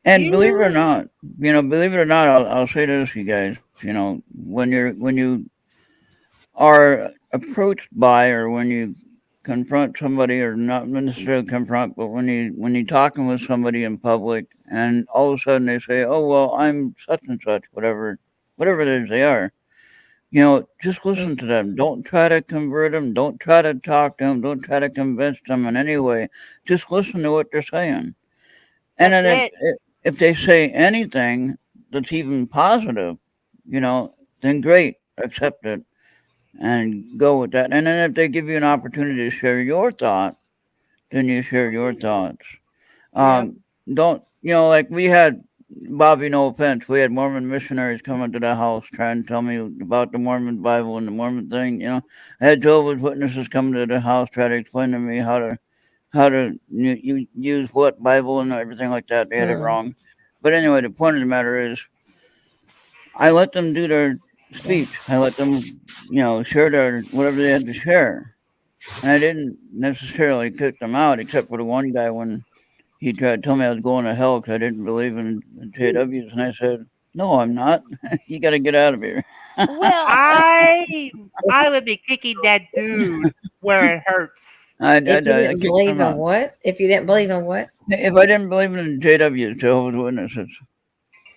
And believe it or You, not, believe it or not, I'll say this, you guys. When you are approached by, or when you confront somebody, or not necessarily confront, but when you're talking with somebody in public, and all of a sudden they say, "Oh well, I'm such and such," whatever it is they are. Just listen to them. Don't try to convert them. Don't try to talk to them. Don't try to convince them in any way. Just listen to what they're saying. And that's then it. if they say anything that's even positive, then great, accept it. and go with that. And then if they give you an opportunity to share your thought, then you share your thoughts. Yeah. Don't like we had Bobby, no offense, we had Mormon missionaries coming to the house trying to tell me about the Mormon Bible and the Mormon thing. I had Jehovah's Witnesses come to the house try to explain to me how to you use what Bible and everything like that. They had it Mm. wrong. But anyway, the point of the matter is, I let them do their speech. I let them, share their whatever they had to share, and I didn't necessarily kick them out, except for the one guy when he tried to tell me I was going to hell because I didn't believe in JWs, and I said, "No, I'm not. You got to get out of here." Well, I I would be kicking that dude where it hurts. I, I, If you I didn't kicked believe him in out. what? If you didn't believe in what? If I didn't believe in JWs, Jehovah's Witnesses,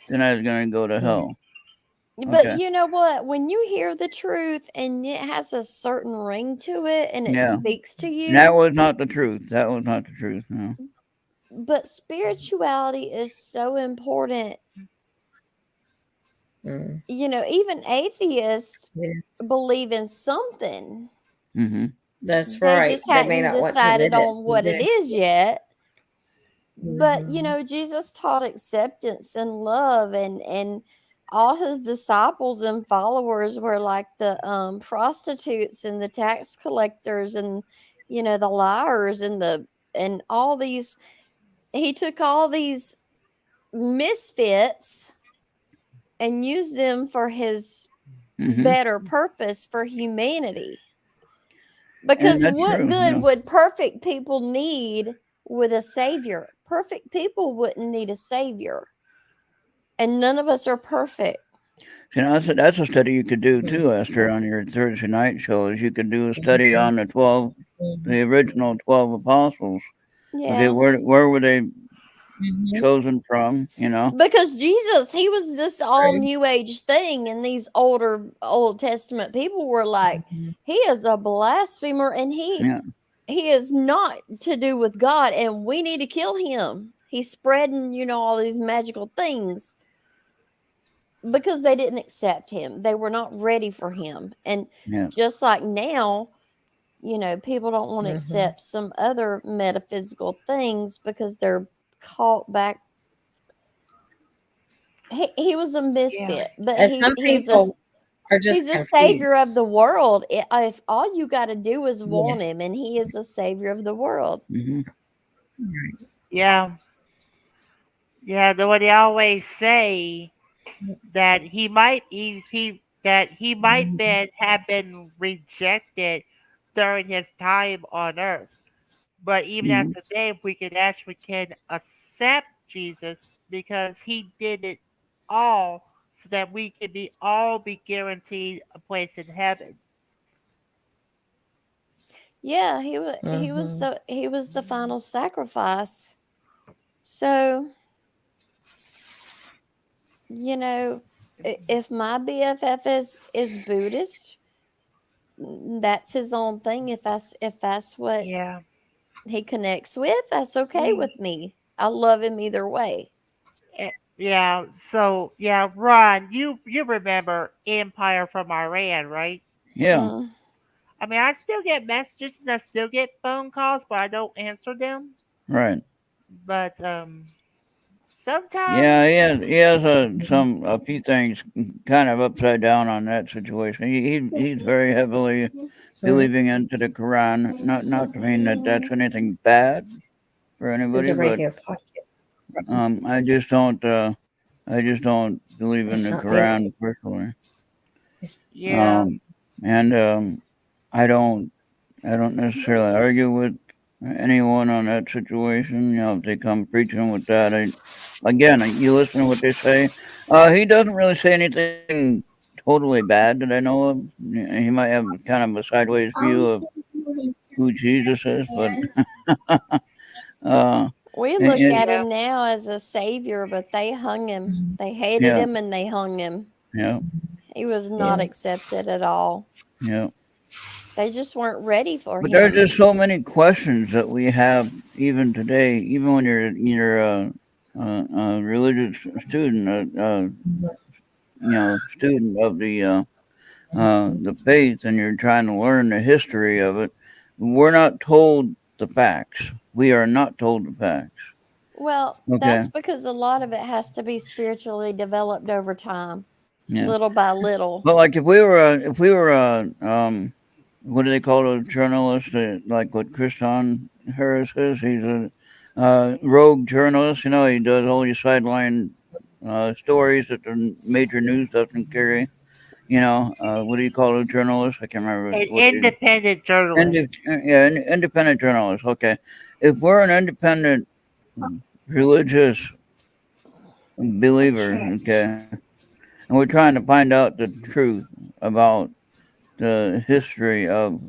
then I was going to go to Mm. hell. but Okay. you know what? When you hear the truth and it has a certain ring to it and it Yeah. speaks to And that you, was not the truth. That was not the truth. No. but spirituality is so important. Mm. Even atheists Yes, believe in something. Mm-hmm. that's They right. just They may hadn't not want to decided admit it. on what it is yet. But Mm-hmm. Jesus taught acceptance and love, and all his disciples and followers were like the prostitutes and the tax collectors and the liars and all these. He took all these misfits and used them for his Mm-hmm. better purpose for humanity. And Because that's what true. good would perfect people need with a savior? Perfect people wouldn't need a savior. And none of us are perfect. That's a study you could do too, Mm-hmm. Esther, on your Thursday night shows. You could do a study on Mm-hmm. the original 12 apostles. Okay, Yeah. where were they Mm-hmm. chosen from? Because Jesus, he was this all Right. new age thing, and these older Old Testament people were like, Mm-hmm. he is a blasphemer and Yeah. he is not to do with God, and we need to kill him. He's spreading, all these magical things because they didn't accept him. They were not ready for him. And Yeah. just like now, people don't want to Mm-hmm. accept some other metaphysical things because they're caught back. He was a Yeah. misfit, but And some people are he's just a savior of confused. the world. If all you got to do is want Yes. him, and he is a savior of the world. Mm-hmm. Right. Yeah. Yeah. The what they always say that he might Mhm. been have been rejected during his time on earth. But even as Mm-hmm. today, we can accept Jesus because he did it all so that we can be guaranteed a place in heaven. Yeah, he was the final sacrifice. So you know, if my BFF is Buddhist, that's his own thing. If that's what Yeah. he connects with, that's okay We with me. I love him either way. yeah. So yeah, Ron, you remember Empire from Iran, right? Yeah. Mm. I mean, I still get messages and I still get phone calls, but I don't answer them. Right. But sometimes, Yeah. He has a few things kind of upside down on that situation. He's very heavily Mhm. believing into the Quran. Not to mean that that's anything bad for This is anybody, a but radio podcast. I just don't. I just don't believe in It's the not radio. Quran personally. It's, yeah, Um, and I don't. I don't necessarily argue with anyone on that situation. If they come preaching with that, again, you listen to what they say. He doesn't really say anything totally bad that I know of. He might have kind of a sideways view of who Jesus is, but uh, We look it, at yeah, him now as a savior, but they hung him. They hated yeah, him and they hung him. yeah, He was not yes. accepted at all. yeah. They just weren't ready for But there's him. just so many questions that we have even today, even when you're a religious student, student the faith and you're trying to learn the history of it, we're not told the facts. We are not told the facts. Well, Okay. that's because a lot of it has to be spiritually developed over time, Yeah. little by little. But like if we were what do they call a journalist? Like what Kriston Harris is. He's a rogue journalist. You know, he does all these sideline stories that the major news doesn't carry. You know, what do you call a journalist? I can't remember An what they. independent journalist. Independent journalist. Okay, if we're an independent religious believer, okay, and we're trying to find out the truth about the history of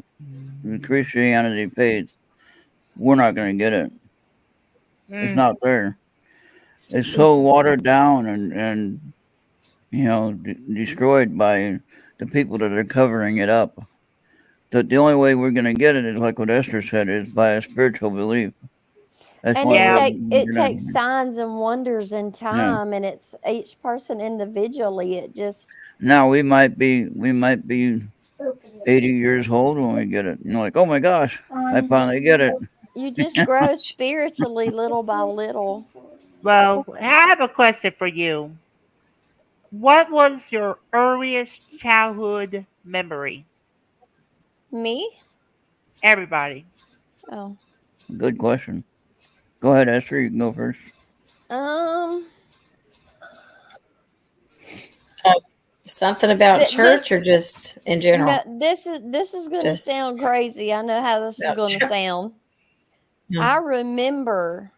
the Christianity faith, we're not going to get it. It's Mm. not there. It's so watered down and you know destroyed by the people that are covering it up. That the only way we're going to get it is like what Esther said is by a spiritual belief. That's the And only it way Yeah. it we're not. takes signs and wonders in Yeah. time, and it's each person individually. It just Now we might be 80 years old when we get it. You know, like oh my gosh, I finally get it. you just grow spiritually little by little. Well, I have a question for you. What was your earliest childhood memory? Me? Everybody. Oh. Good question. Go ahead, Esther. You can go first. Um Something about th- church this or just in general? no, this is going to Just sound crazy. I know how this is about going to church. sound. Yeah. I remember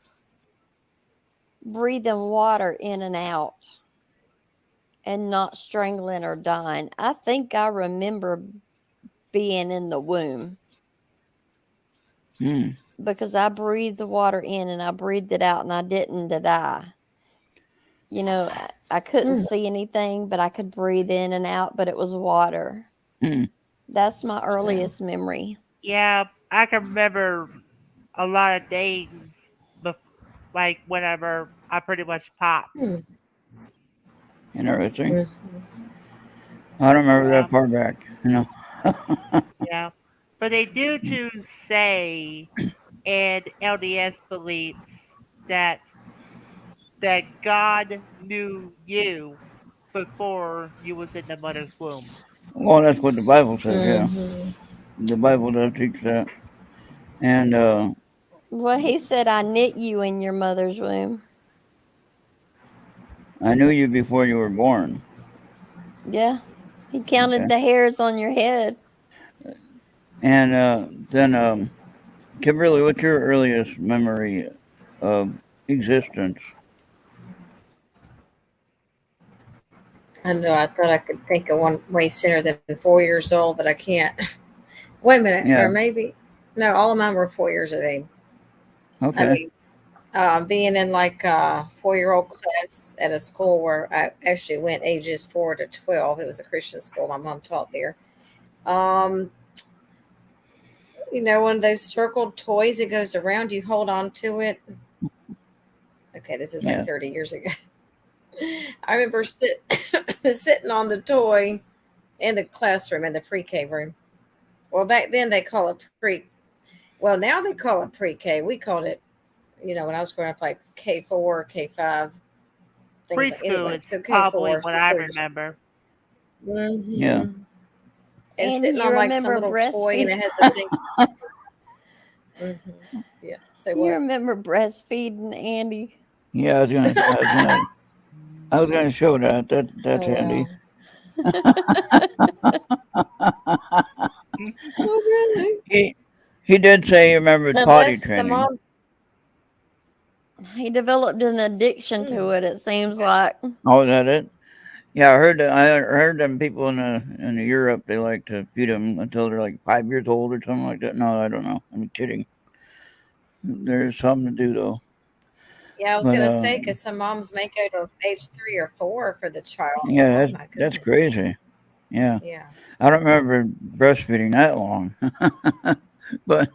breathing water in and out and not strangling or dying. I think I remember being in the womb Hmm. because I breathed the water in and I breathed it out and I didn't die. You know, I couldn't Hmm. see anything, but I could breathe in and out, but it was water. Hmm. That's my Yeah. earliest memory. Yeah, I can remember a lot of days, bef- like whenever I pretty much popped. Hmm. Interesting. Mhm. I don't remember Yeah, that far back. You know. yeah. But they do to say, and LDS believes that God knew you before you was in the mother's womb. Well, that's what the Bible says. Yeah, Mhm. the Bible does teach that. And Well, he said, I knit you in your mother's womb. I knew you before you were born. Yeah. He Okay. counted the hairs on your head. And then, Kimberly, what's your earliest memory of existence? I know. I thought I could think of one way sooner than 4 years old, but I can't. Wait a minute, or Yeah. maybe no. All of mine were 4 years of age. I Okay. mean, being in like a 4-year-old class at a school where I actually went ages 4 to 12. It was a Christian school. My mom taught there. Um, one of those circled toys that goes around. You hold on to it. Okay, this is like Yeah. 30 years ago. I remember sitting on the toy in the classroom in the pre-K room. Well, back then they call it pre. Well, now they call it pre-K. We called it, when I was growing up, like K4, K5, things like Preschool anyway. is So probably K4, what so I 4 years. remember. Yeah. Mm-hmm. And And sitting you on like some remember little toy, and breastfeeding. it has a thing. Mm-hmm. Yeah. Say You what? remember breastfeeding Andy. Yeah. I was gonna show that. That's Oh handy. wow. Oh really? He did say he remembered potty Unless the training. mom. He developed an addiction to Mm, it, it seems like. Oh, is that it? Yeah, I heard that. I heard them people in Europe they like to feed them until they're like 5 years old or something like that. No, I don't know. I'm kidding. There's something to do though. yeah, I was But gonna say because some moms may go to age 3 or 4 for the child. yeah, Oh my that's goodness. crazy. Yeah, Yeah. I don't remember breastfeeding that long, but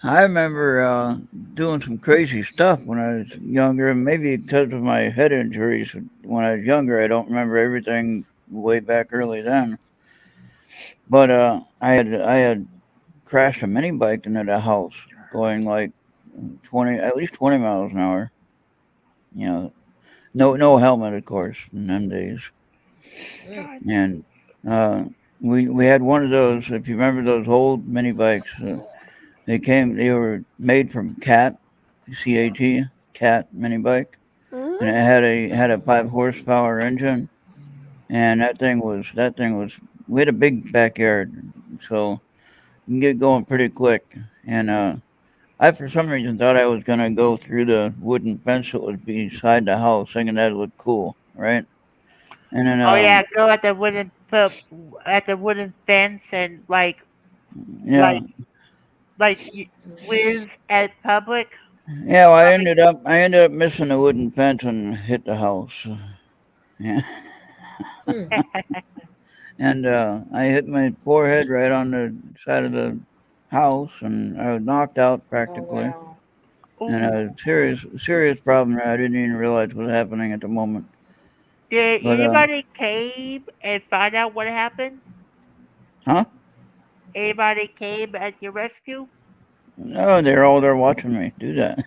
I remember doing some crazy stuff when I was younger. Maybe because of my head injuries when I was younger, I don't remember everything way back early then. But I had crashed a mini bike into the house going like 20, at least 20 miles an hour. You know, no helmet, of course, in them days. Mm. God. And uh, we had one of those. If you remember those old mini bikes, they were made from CAT, cat mini bike, and Mhm. it had a 5 horsepower engine, and that thing was. We had a big backyard, so you can get going pretty quick. And I for some reason thought I was gonna go through the wooden fence that was beside the house, thinking that looked cool, right? And then Oh yeah, go at the at the wooden fence and yeah, like you whiz at public. yeah. Well, I Public. ended up I ended up missing the wooden fence and hit the house. Yeah, Mm. and I hit my forehead right on the side of the house, and I was knocked out Oh practically. wow. And Ooh. a serious problem that I didn't even realize was happening at the moment. Did But anybody came and find out what happened? huh? Anybody came at your rescue? No, they're all there watching me do that.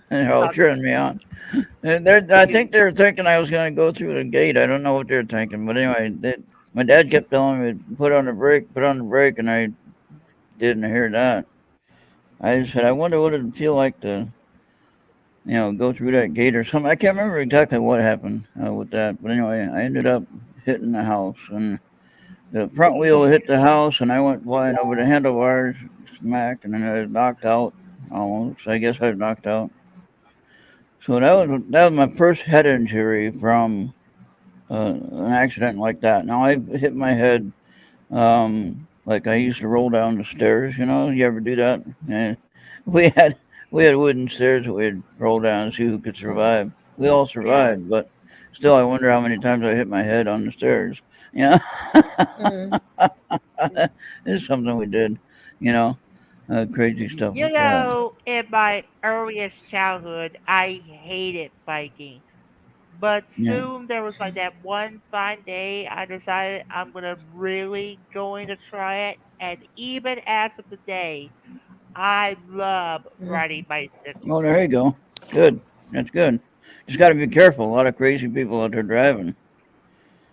They're all Uh, cheering me on. I think they were thinking I was going to go through the gate. I don't know what they're thinking, but anyway, my dad kept telling me to put on the brake, and I didn't hear that. I just said, I wonder what it'd feel like to, go through that gate or something. I can't remember exactly what happened with that, but anyway, I ended up hitting the house, and the front wheel hit the house, and I went flying over the handlebars, smack, and then I was knocked out almost. I guess I was knocked out. So that was my first head injury from an accident like that. Now I've hit my head like I used to roll down the stairs. You ever do that? Yeah. We had we had wooden stairs that we'd roll down and see who could survive. We all yeah. survived, but still, I wonder how many times I hit my head on the stairs. Yeah, Mm. it's something we did. You know, crazy stuff You like that. know, in my earliest childhood, I hated biking. But Yeah. soon there was like that one fine day I decided I'm gonna really going to try it. And even as of today, I love Mm. riding bicycles. Oh, there you go. Good. That's good. Just got to be careful. A lot of crazy people out there driving.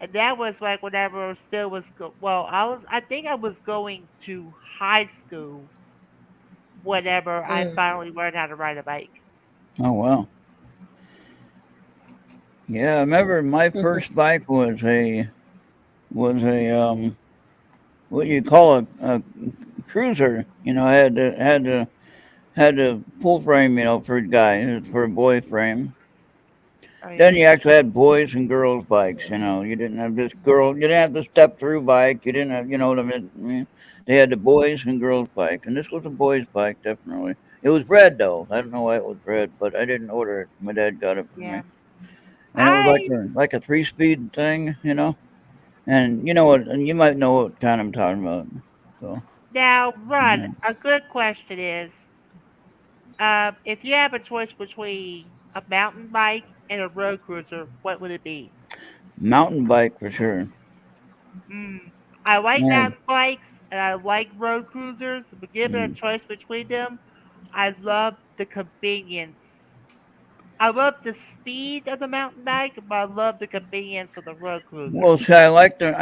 And that was like whenever I still was well, I think I was going to high school whenever I Mm. finally learned how to ride a bike. Oh wow. Yeah, I remember my first bike was a what do you call it, a cruiser. I had the full frame, for a guy, for a boy frame. Oh Then yeah. you actually had boys and girls bikes. You didn't have this girl. You didn't have the step through bike. You didn't have, what I mean. They had the boys and girls bike, and this was a boys bike, definitely. It was red though. I don't know why it was red, but I didn't order it. My dad got it for me, Yeah. and it was like I a 3-speed thing. And you know what? And you might know what kind I'm talking about. So now run. yeah. A good question is, if you have a choice between a mountain bike and a road cruiser, what would it be? Mountain bike for sure. Mm, I like Yeah. mountain bikes and I like road cruisers, but given a Mm. choice between them, I love the convenience. I love the speed of the mountain bike, but I love the convenience of the road cruiser. Well, see, I like the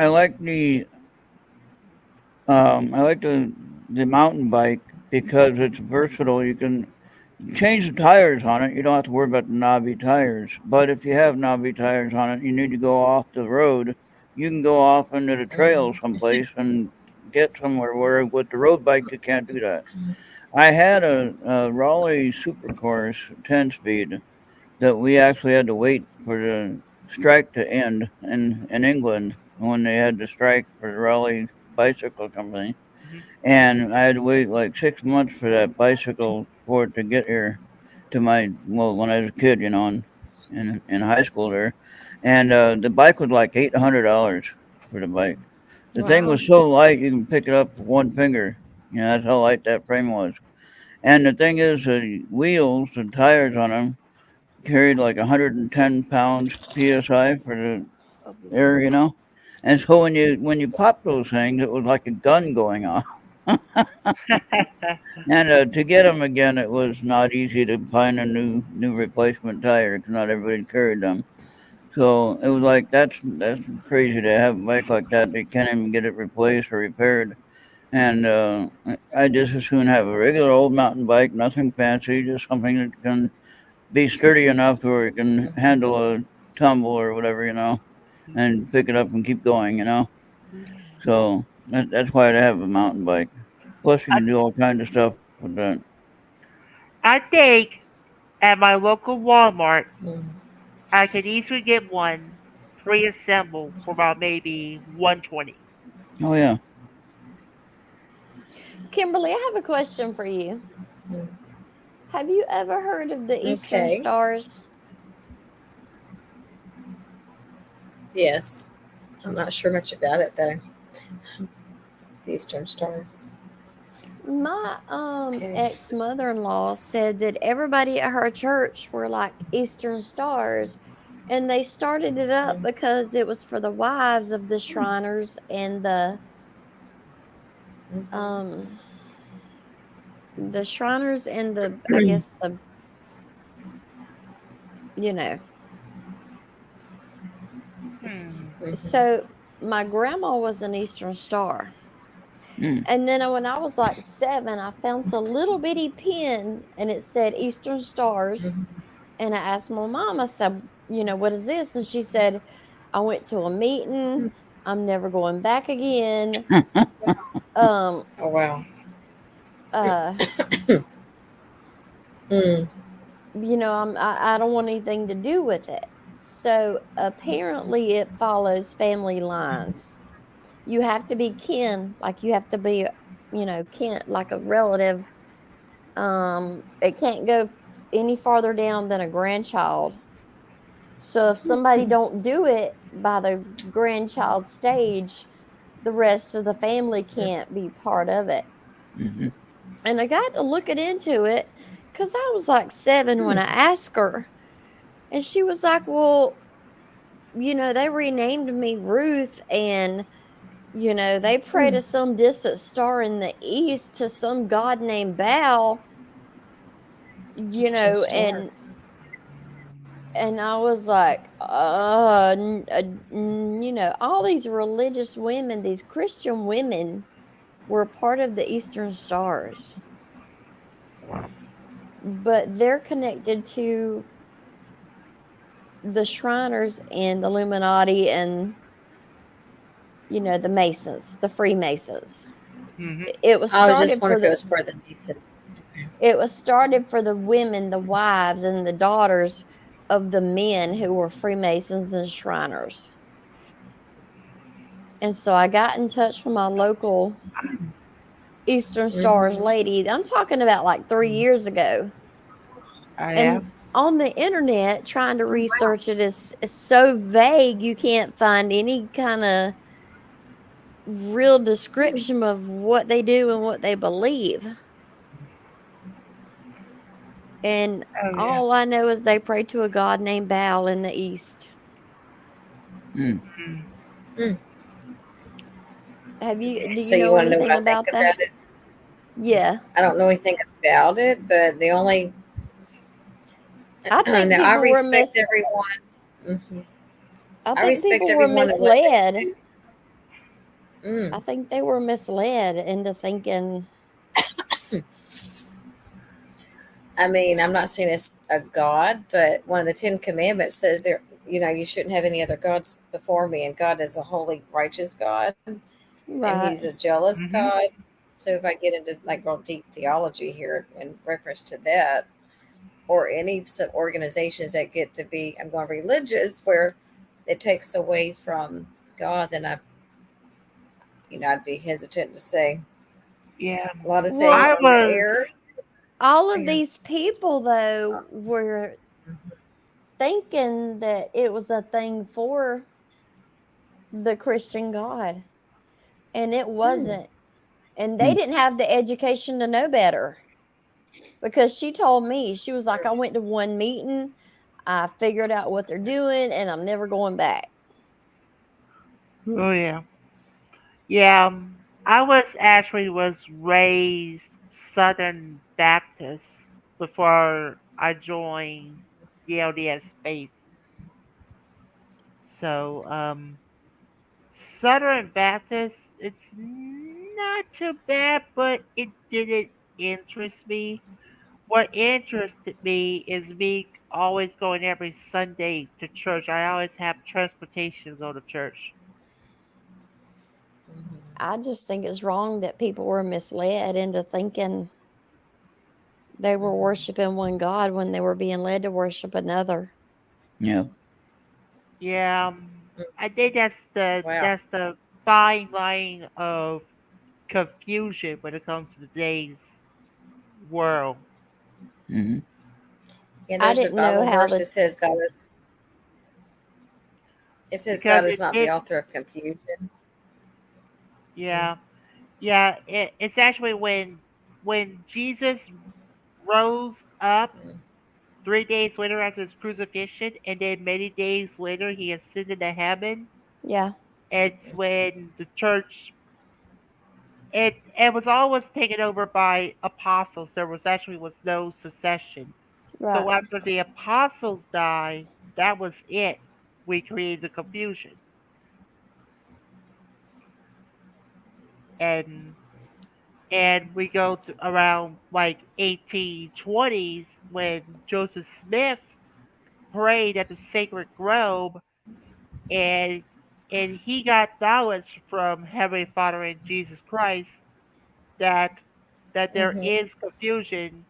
mountain bike because it's versatile. You can change the tires on it. You don't have to worry about the knobby tires. But if you have knobby tires on it, you need to go off the road. You can go off into the trail Mm. someplace and get somewhere where with the road bike you can't do that. I had a Raleigh Supercourse 10 speed that we actually had to wait for the strike to end in England when they had the strike for the Raleigh Bicycle Company. Hmm. And I had to wait like 6 months for that bicycle for it to get here to when I was a kid, in high school there. And the bike was like $800 for the bike. The thing Wow. was so light you can pick it up with one finger. That's how light that frame was. And the thing is, the wheels, the tires on them carried like 110 pounds psi for the air, you know. And so when you pop those things, it was like a gun going off. And to get them again, it was not easy to find a new replacement tire because not everybody carried them. So it was like that's crazy to have a bike like that. They can't even get it replaced or repaired. And I just as soon have a regular old mountain bike, nothing fancy, just something that can be sturdy enough where it can handle a tumble or whatever, you know, and pick it up and keep going, you know. So that's why I have a mountain bike. Plus, you I, can do all kinds of stuff with that. I think at my local Walmart, Mm. I could easily get one pre-assembled for about maybe 120. Oh yeah. Kimberly, I have a question for you. Mm. Have you ever heard of the Eastern Okay. Stars? Yes. I'm not sure much about it though. The Eastern Star. My Okay. ex mother-in-law said that everybody at her church were like Eastern Stars, and they started it up Mm. because it was for the wives of the Shriners and um the Shriners and the, I guess, the, you know. Hmm. So my grandma was an Eastern Star. Mm. And then when I was like 7, I found a little bitty pin and it said Eastern Stars. And I asked my mom, I said, what is this? And she said, I went to a meeting. I'm never going back again. Um, Oh wow. uh, Mm. I don't want anything to do with it. So apparently it follows family lines. You have to be kin, like you have to be, kin, like a relative. It can't go any farther down than a grandchild. So if somebody don't do it by the grandchild stage, the rest of the family can't be part of it. Mm-hmm. And I got to looking into it because I was like 7 when I asked her. And she was like, well, they renamed me Ruth, and, they pray to some distant star in the east to some god named Baal, Eastern Star. and I was like, all these religious women, these Christian women, were part of the Eastern Stars, but they're connected to the Shriners and the Illuminati and, the Masons, the Freemasons. Hmm. It was I was just started wondering for if it the was for the nieces. it was started for the women, the wives, and the daughters of the men who were Freemasons and Shriners. And so I got in touch with my local Eastern Stars Mm-hmm. lady. I'm talking about like 3 years ago. I And am. on the internet, trying to research it is so vague, you can't find any kind of real description of what they do and what they believe. And Oh yeah. all I know is they pray to a god named Baal in the east. Mm. Mm. Mm. Do you So you know want to know what anything I think about that? about it? Yeah. I don't know anything about it, but the only I think now I people were respect everyone. Hmm. I I think respect people were everyone and what they misled. do. Mm. I think they were misled into thinking, I mean, I'm not saying it's a god, but one of the 10 Commandments says there, you shouldn't have any other gods before me, and God is a holy, righteous God, and He's right. a jealous Hmm. God. So if I get into like real deep theology here in reference to that, or any some organizations that get to be, I'm going religious, where it takes away from God, then I'd be hesitant to say Yeah. a lot of things I Well, on the was. air. all of Yeah. these people, though, were thinking that it was a thing for the Christian God, and it Hmm. wasn't. And they Mm. didn't have the education to know better, because she told me, she was like, I went to one meeting. I figured out what they're doing, and I'm never going back. Oh yeah. Yeah. I was raised Southern Baptist before I joined the LDS faith. So Southern Baptist, it's not too bad, but it didn't interest me. What interested me is me always going every Sunday to church. I always have transportation to go to church. I just think it's wrong that people were misled into thinking they were worshiping one God when they were being led to worship another. Yeah. Yeah, I think Wow. that's the fine line of confusion when it comes to today's world. Hmm. Yeah, I there's a didn't know Bible how verse the that says Because God is it not the did, author of confusion. yeah, yeah. It's actually when Jesus rose up 3 days later after his crucifixion, and then many days later he ascended to heaven. yeah, It's when the church it was always taken over by apostles. There was no succession. right. So after the apostles died, that was it. We created the confusion, and we go to around like 1820s when Joseph Smith prayed at the sacred grove, and he got knowledge from Heavenly Father and Jesus Christ that there Mm-hmm. is confusion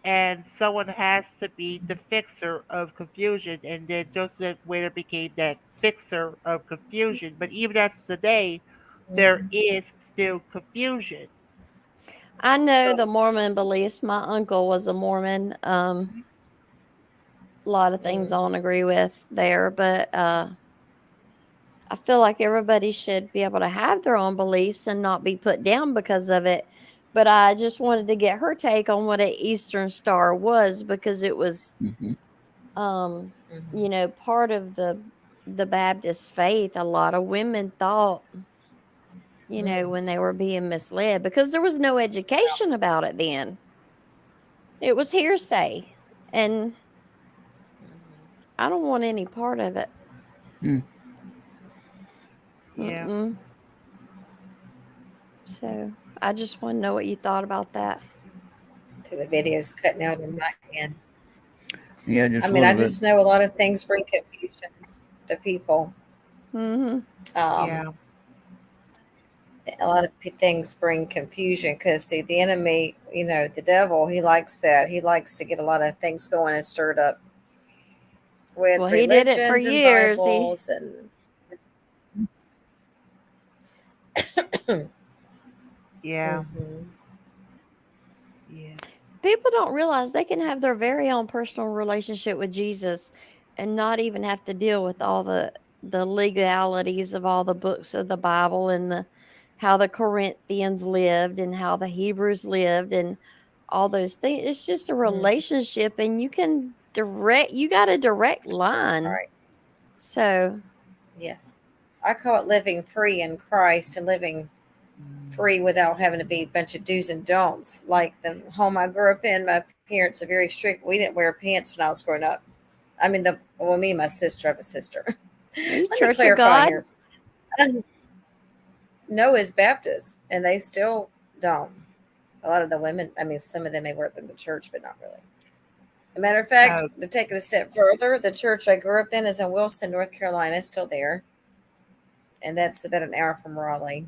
and someone has to be the fixer of confusion, and then Joseph Winter became that fixer of confusion. But even as today, there Mm-hmm. is still confusion. I know So, the Mormon beliefs. My uncle was a Mormon. A lot of things I mm, don't agree with there, but I feel like everybody should be able to have their own beliefs and not be put down because of it. But I just wanted to get her take on what an Eastern Star was because it was, Hmm. um, mm-hmm. part of the Baptist faith. A lot of women thought, Mm. when they were being misled because there was no education about it then. It was hearsay, and I don't want any part of it. Mm. Yeah. Mm-mm. So I just want to know what you thought about that. So the video's cutting out in my end. Yeah, I just a mean, I little bit. just know a lot of things bring confusion to people. Mm-hmm. Um, Yeah. a lot of things bring confusion because, see, the enemy, the devil, he likes that. He likes to get a lot of things going and stirred up with Well, he did it for religions and years. He Bibles and. Yeah. Mhm. Yeah. People don't realize they can have their very own personal relationship with Jesus and not even have to deal with all the legalities of all the books of the Bible and the how the Corinthians lived and how the Hebrews lived and all those things. It's just a Mhm. relationship and you got a direct line. Right. So, Yeah. I call it living free in Christ and living free without having to be a bunch of do's and don'ts. Like the home I grew up in, my parents are very strict. We didn't wear pants when I was growing up. I mean, me and my sister, I have a sister. are you Let me Church of clarify God? here. Noah's Baptist, and they still don't. A lot of the women, I mean, some of them may work in the church, but not really. A matter of fact, Oh, to take it a step further, the church I grew up in is in Wilson, North Carolina, it's still there, and that's about an hour from Raleigh.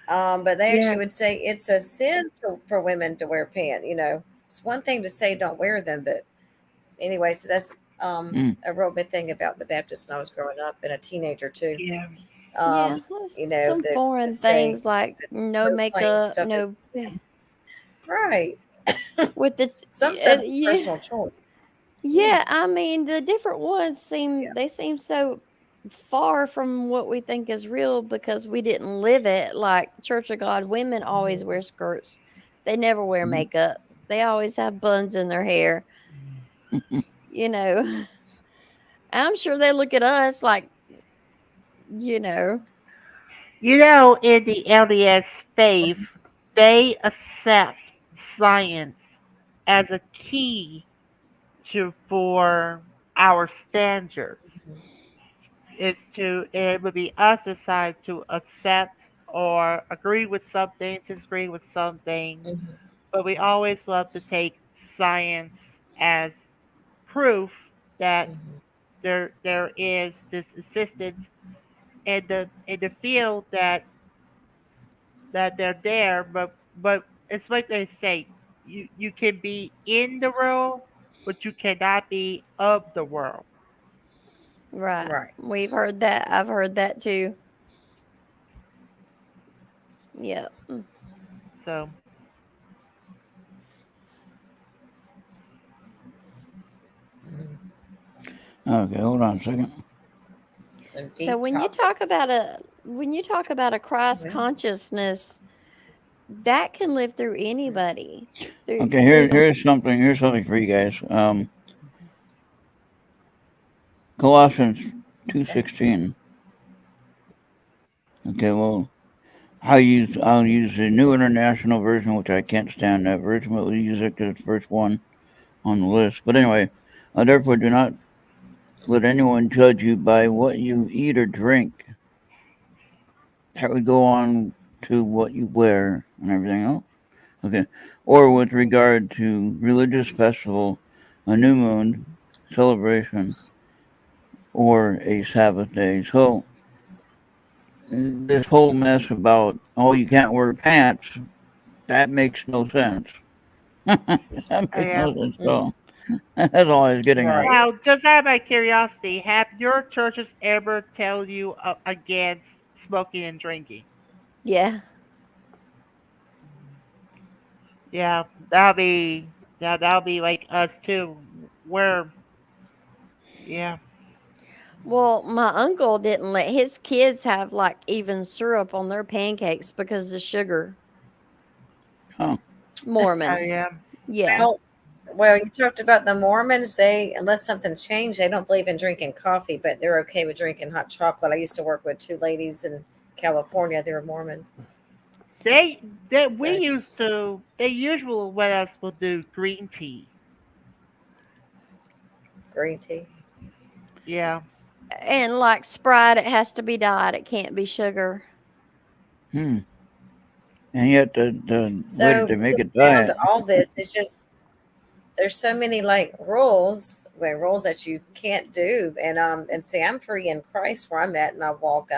But they yeah. actually would say it's a sin for women to wear pants. It's one thing to say don't wear them, but anyway, so that's Mm. a real big thing about the Baptist when I was growing up and a teenager too. Yeah. Yeah, Um, some the foreign saying things like that no proclaiming makeup, stuff is no sin. Right. with the Some stuff is yeah. personal choice. Yeah. Yeah, I mean, the different ones Yeah. seem so far from what we think is real because we didn't live it. Like Church of God women always Mhm. wear skirts. They never wear Mhm. makeup. They always have buns in their hair. You know, I'm sure they look at us like, you know, In the LDS faith, they accept science as a key for our standards. It would be us decide to accept or agree with some things, disagree with some things, Mhm. but we always love to take science as proof that Mhm. there is this assistance in the field that they're there, but it's like they say, you can be in the world, but you cannot be of the world. right. Right. We've heard that. I've heard that too. Yep. So Mhm. Okay, hold on a second. Some So deep when you talk topics. about a Christ Well, consciousness, that can live through anybody. Okay, Through the here's something for you guys. Colossians two okay. sixteen. Okay, well, I'll use the New International Version, which I can't stand that version, but we'll use it because it's the first one on the list. But anyway, therefore do not let anyone judge you by what you eat or drink. That would go on to what you wear and everything else. Okay, or with regard to religious festival, a new moon celebration, or a Sabbath day. So this whole mess about you can't wear pants, that makes no sense. That makes yeah. no sense at Mm. all. That's all I was getting at. Right. Now, just out of my curiosity, have your churches ever tell you against smoking and drinking? yeah. Yeah, that'll be like us too. Where yeah, Well, my uncle didn't let his kids have like even syrup on their pancakes because of sugar. Huh. Mormon. yeah. Yeah. Well, well, you talked about the Mormons. They, unless something changed, they don't believe in drinking coffee, but they're okay with drinking hot chocolate. I used to work with two ladies in California. They were Mormons. We So used to they usually let us will do green tea. green tea. Yeah. And like Sprite, it has to be diet. It can't be sugar. Hmm. And yet the way that So they make it down diet. to all this, it's just there's so many like rules, well, rules that you can't do. And see, I'm free in Christ where I'm at in my walk.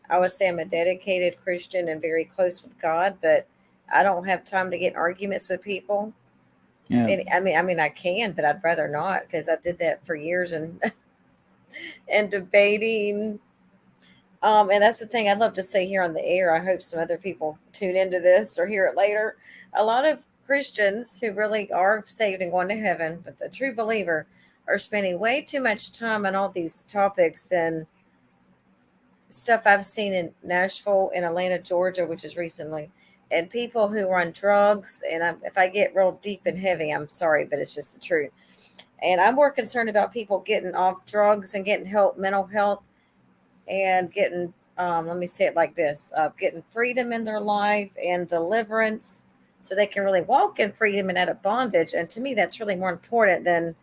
I would say I'm a dedicated Christian and very close with God, but I don't have time to get in arguments with people. Yeah. And I mean, I can, but I'd rather not because I did that for years and and debating. And that's the thing I'd love to say here on the air. I hope some other people tune into this or hear it later. A lot of Christians who really are saved and going to heaven, but the true believer, are spending way too much time on all these topics than stuff I've seen in Nashville and Atlanta, Georgia, which is recently, and people who are on drugs. And if I get real deep and heavy, I'm sorry, but it's just the truth. And I'm more concerned about people getting off drugs and getting help, mental health, and getting, let me say it like this, getting freedom in their life and deliverance so they can really walk in freedom and out of bondage. And to me, that's really more important than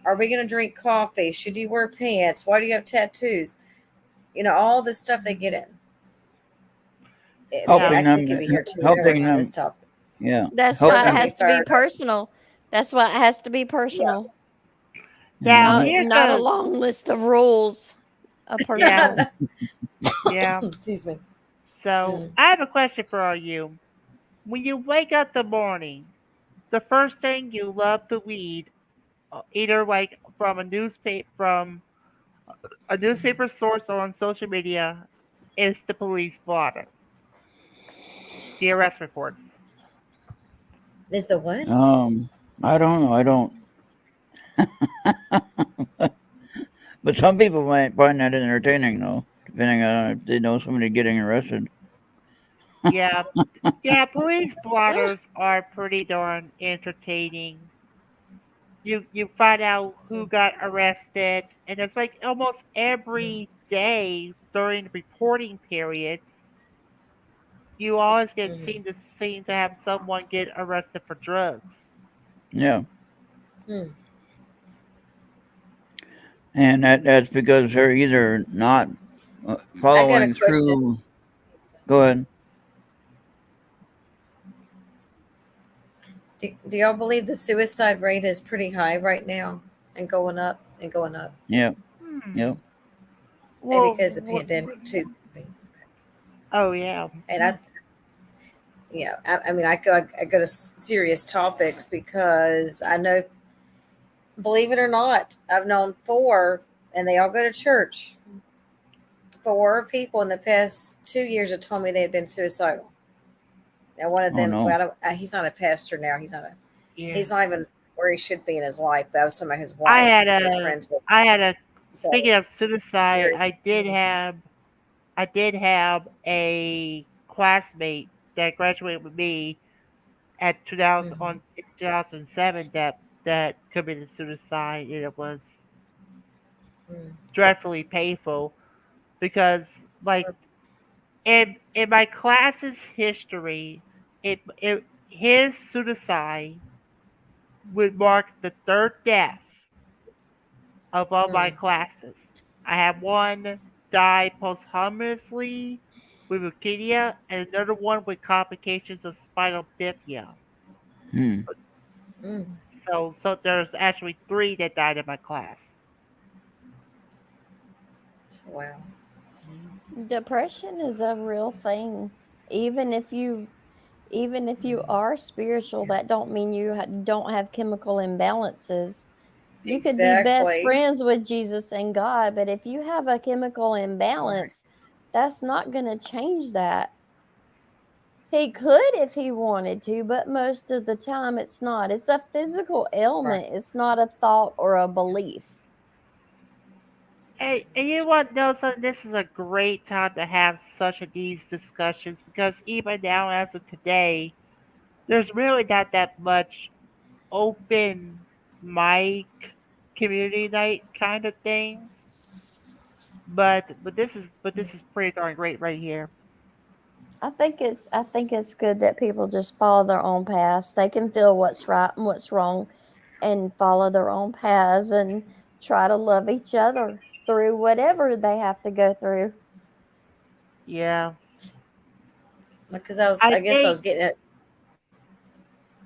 are we going to drink coffee? Should you wear pants? Why do you have tattoos? All the stuff they get in. Yeah. I Helping we them could be here 2 hours helping on this them topic. yeah. That's Don't why it get Helping me has to be started. personal. That's why it has to be Yeah. personal. Now yeah. here's Not a a long list of rules. A yeah, personal. yeah. Excuse me. So Mm. I have a question for you. When you wake up the morning, the first thing you love to read, either like from a newspaper source or on social media, is the police blotter, the arrest reports. Is the what? I don't know. I don't. But some people might find that entertaining, though, depending on if they know somebody getting arrested. Yeah, yeah. Police blotters are pretty darn entertaining. you find out who got arrested, and it's like almost every day during the reporting periods, you always get Mm-hmm. seem to have someone get arrested for drugs. Yeah. Mm. And that's because they're either not I got a following question. through. Go ahead. Do y'all believe the suicide rate is pretty high right now and going up and going up? Yep. Hmm. Yep. Maybe Well, because of the pandemic too. oh yeah. And I mean, I go to serious topics because I know, believe it or not, I've known four, and they all go to church. Four people in the past 2 years have told me they had been suicidal. And one of Oh them, no. well, he's not a pastor now. Yeah. He's not even where he should be in his life. But I was talking about his I wife, had who was a friends with. I had a So speaking of suicide, very. I did have a classmate that graduated with me at 2000 Mhm. on in 2007 that committed suicide, and it was Mm. dreadfully painful because like in my class's history, it his suicide would mark the third death of all my Mm. classes. I had one die posthumously with leukemia, and another one with complications of spinal bifida. Hmm. Mm. So there's actually three that died in my class. Wow. Depression is a real thing. Even if you even if you are spiritual, that don't mean you don't have chemical imbalances. You could be best Exactly. friends with Jesus and God, but if you have a chemical Right. imbalance, that's not going to change that. He could if he wanted to, but most of the time it's not. It's a physical Right. ailment, it's not a thought or a belief. And you want to know something? This is a great time to have such these discussions because even now, as of today, there's really not that much open mic community night kind of thing. But this is pretty darn great right here. I think it's good that people just follow their own paths. They can feel what's right and what's wrong and follow their own paths and try to love each other through whatever they have to go through. Yeah, Because I I guess I think was getting it.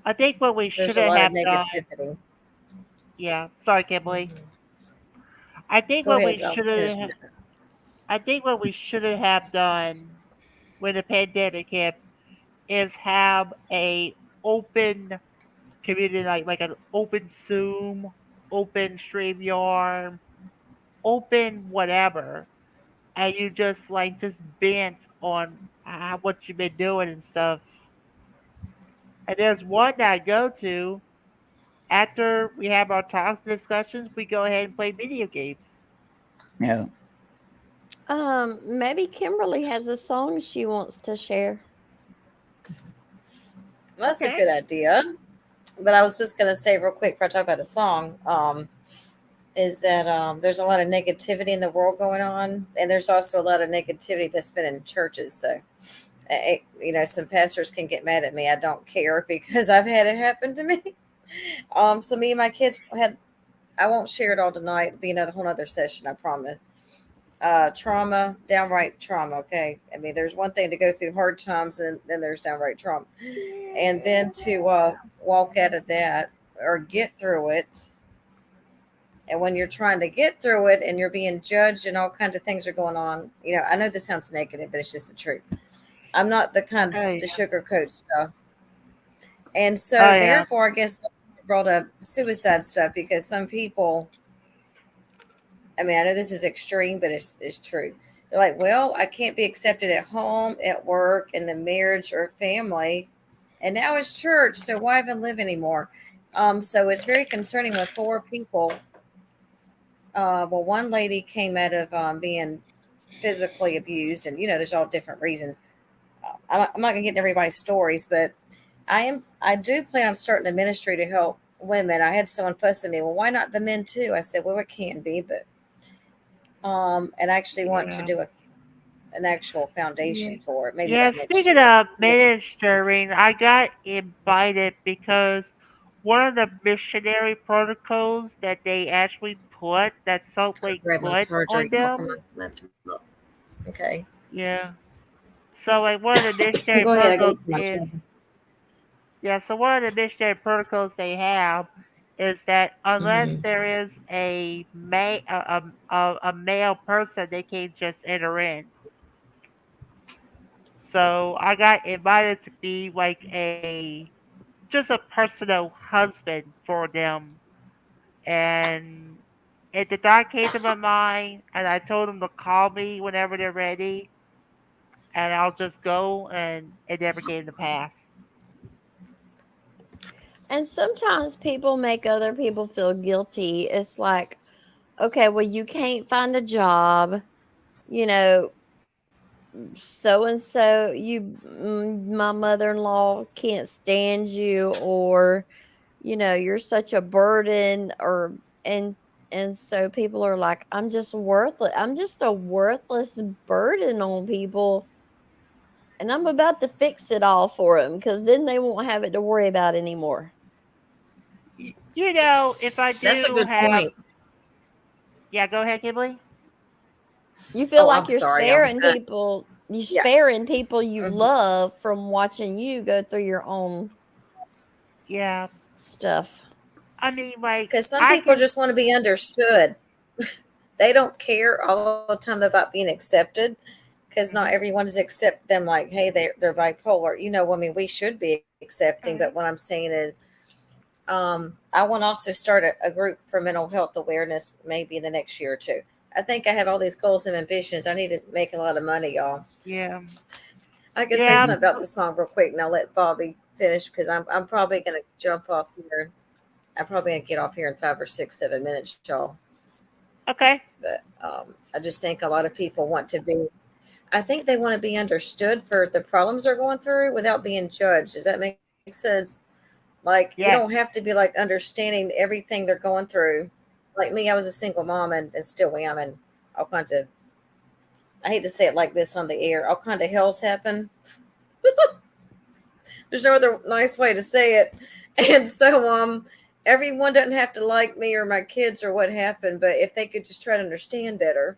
I think what we There's should a lot of have done. negativity. Yeah, sorry, Kimberly. Mhm. I think Go what we ahead. I'll should finish. have. I think what we should have done when the pandemic hit is have a open community night, like an open Zoom, open StreamYard, open whatever, and you just vent on what you've been doing and stuff. And there's one that I go to after we have our talks and discussions. We go ahead and play video games. Yeah. Maybe Kimberly has a song she wants to share. Well, that's a Okay. good idea. But I was just going to say real quick before I talk about the song, is that there's a lot of negativity in the world going on, and there's also a lot of negativity that's been in churches. So, some pastors can get mad at me. I don't care because I've had it happen to me. So me and my kids had. I won't share it all tonight. It'll be another whole other session. I promise. Trauma, downright trauma. Okay, I mean, there's one thing to go through hard times, and then there's downright trauma, and then to walk out of that or get through it. And when you're trying to get through it and you're being judged and all kinds of things are going on, I know this sounds negative, but it's just the truth. I'm not the kind Oh yeah. to sugarcoat stuff. And Oh so, yeah. therefore, I guess I brought up suicide stuff because some people, I mean, I know this is extreme, but it's true. They're like, well, I can't be accepted at home, at work, in the marriage or family. And now it's church. So why even live anymore? So it's very concerning when four people, well, one lady came out of being physically abused, and there's all different reasons. I'm not going to get into everybody's stories, but I do plan on starting a ministry to help women. I had someone fuss at me. Well, why not the men too? I said, well, it can be, but and I actually want to Yeah. do an actual Yeah. foundation for it, maybe by Yeah, next speaking year. of Next, ministering, I got invited because one of the missionary protocols that they actually put, that Salt Lake grab my put charger on off of them. my laptop. Okay, Yeah. So like one of the missionary go ahead. I got protocols to my is, charger. yeah, so one of the missionary protocols they have is that unless Hmm. there is a male person, they can't just enter in. So I got invited to be like a just a personal husband for them, and the thought came to my mind, and I told them to call me whenever they're ready, and I'll just go, and it never came to pass. And sometimes people make other people feel guilty. It's like, okay, well, you can't find a job, you know, so and so, my mother in law can't stand you, or, you're such a burden, and, and so people are like, I'm just worthless. I'm just a worthless burden on people. And I'm about to fix it all for them because then they won't have it to worry about anymore. If I That's a do good have, point. yeah, go ahead, Kimberly. You feel Oh, like I'm you're sorry. I was sparing gonna. people. You Yeah. sparing people you Mhm. love from watching you go through your own Yeah, stuff. I mean, like Because some I people can, just want to be understood. They don't care all the time about being accepted, because not hmm everyone is accept them like, hey, they're bipolar. I mean, we should be accepting, but hmm what I'm saying is, I want to also start a group for mental health awareness maybe in the next year or two. I think I have all these goals and ambitions. I need to make a lot of money, y'all. yeah, I can say yeah, something about the song real quick, and I'll let Bobby finish because I'm probably gonna jump off here. I'm probably gonna get off here in 5 or 6, 7 minutes, y'all. okay, But I just think a lot of people want to be. I think they want to be understood for the problems they're going through without being judged. Does that make sense? Like, you don't yes, have to be like understanding everything they're going through. Like me, I was a single mom and still am, and all kinds of. I hate to say it like this on the air. All kind of hells happen. There's no other nice way to say it. And so everyone doesn't have to like me or my kids or what happened, but if they could just try to understand better.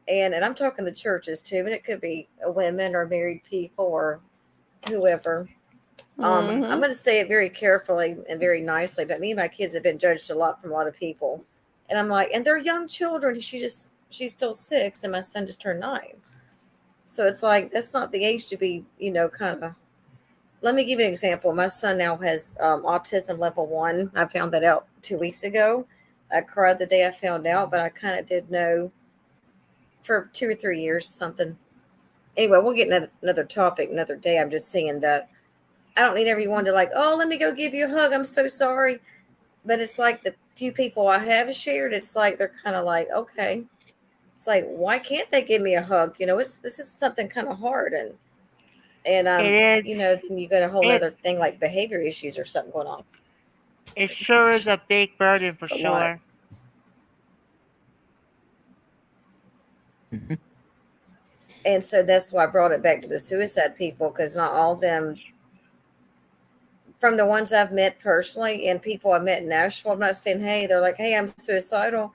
And I'm talking the churches too, but it could be women or married people or whoever. I'm Mm-hmm. going to say it very carefully and very nicely, but me and my kids have been judged a lot from a lot of people. And I'm like, and they're young children. She's still 6 and my son just turned 9. So it's like, that's not the age to be, kind of. Let me give you an example. My son now has autism level 1. I found that out 2 weeks ago. I cried the day I found out, but I kind of did know for 2 or 3 years something. Anyway, we'll get another topic another day. I'm just saying that I don't need everyone to like, oh, let me go give you a hug. I'm so sorry. But it's like the few people I have shared, it's like they're kind of like, okay. It's like, why can't they give me a hug? This is something kind of hard, and it is. then you got a whole It other thing like behavior issues or something going on. it sure is a big burden for It's a lot. sure. Mhm. And so that's why I brought it back to the suicide people, because not all of them, from the ones I've met personally and people I met in Nashville, I'm not saying, hey, they're like, hey, I'm suicidal.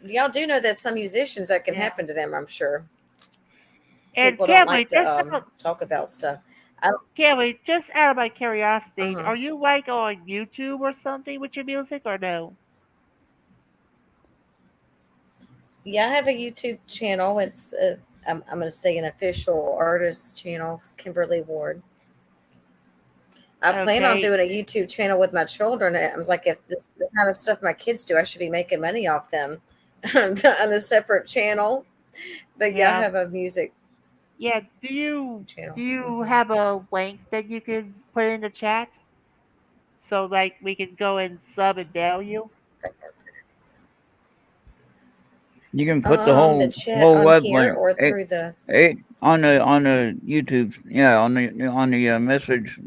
Y'all do know that some musicians that can Yeah. happen to them, I'm sure. And People don't Kimberly, like to talk about stuff. I don't, Just out of my curiosity, uh-huh. are you like on YouTube or something with your music or no? Yeah, I have a YouTube channel. It's I'm going to say an official artist channel. It's Kimberly Ward. I plan on Okay. doing a YouTube channel with my children. I was like, if this is the kind of stuff my kids do, I should be making money off them on a separate channel. But yeah, I Yeah. have a music Yeah. Do you channel. do you Hmm. have a link that you could put in the chat so like we can go and sub and bail you? You can put the The whole chat whole on web here link or through the. on the YouTube, yeah, on the message.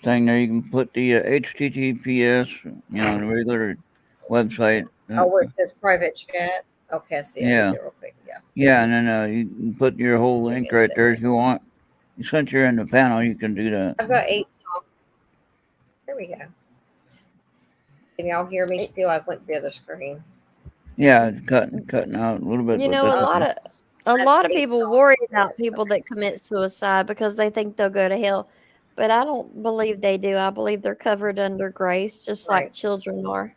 thing there. You can put the HTTPS, the regular website. Oh, where it says private chat. Okay, I see. I moved Yeah, it real quick. Yeah. yeah, and then you can put your whole Give me link a right there second. if you want. Since you're in the panel, you can do that. I've got 8 songs. There we go. Can y'all hear me still? I went to the other screen. Yeah, it's cutting out a little bit, You but know, that's a lot okay. of a I have lot of 8 people songs worry on about there. people that commit suicide because they think they'll go to hell. But I don't believe they do. I believe they're covered under grace, just like Right. children are.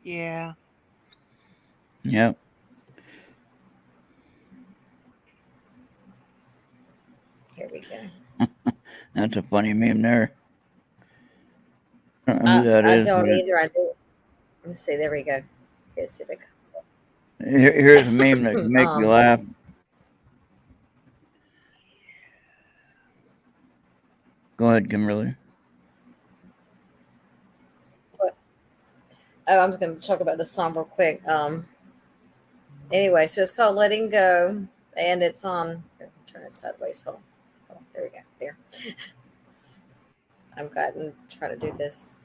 Yeah. Yep, Here we go. that's a funny meme there. I don't know who that I is, but don't either. I do. Let me see. There we go. Let's see if it comes up. here's a meme that can make you laugh. Go ahead, Kimberly. I'm just going to talk about the song real quick. Anyway, so it's called Letting Go, and it's on. Turn it sideways. Hold on. There we go. There. I'm trying to do this.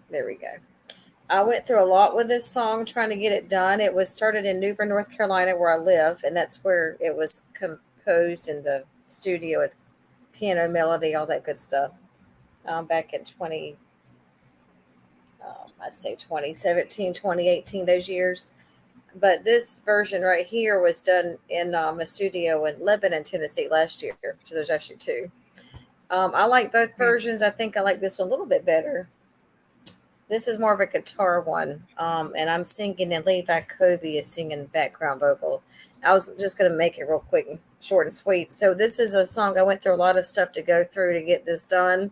There we go. I went through a lot with this song trying to get it done. It was started in New Bern, North Carolina, where I live, and that's where it was composed in the studio with piano, melody, all that good stuff. Back in I'd say 2017, 2018, those years. But this version right here was done in a studio in Lebanon, Tennessee last year. So there's actually 2. I like both versions. I think I like this one a little bit better. This is more of a guitar one, and I'm singing, and Levi Kobe is singing background vocal. I was just going to make it real quick and short and sweet. So this is a song I went through a lot of stuff to go through to get this done,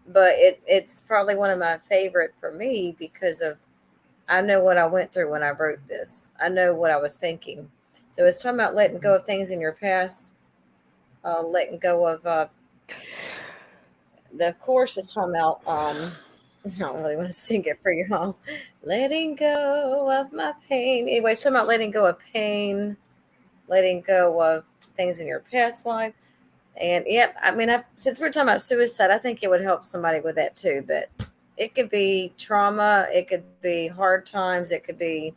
but it's probably one of my favorite for me because of I know what I went through when I wrote this. I know what I was thinking. So it's talking about letting go of things in your past, letting go of the chorus is talking about I don't really want to sing it for you, huh? Letting go of my pain. Anyway, it's talking about letting go of pain, letting go of things in your past life. And yep, I mean, since we're talking about suicide, I think it would help somebody with that too. But it could be trauma, it could be hard times, it could be,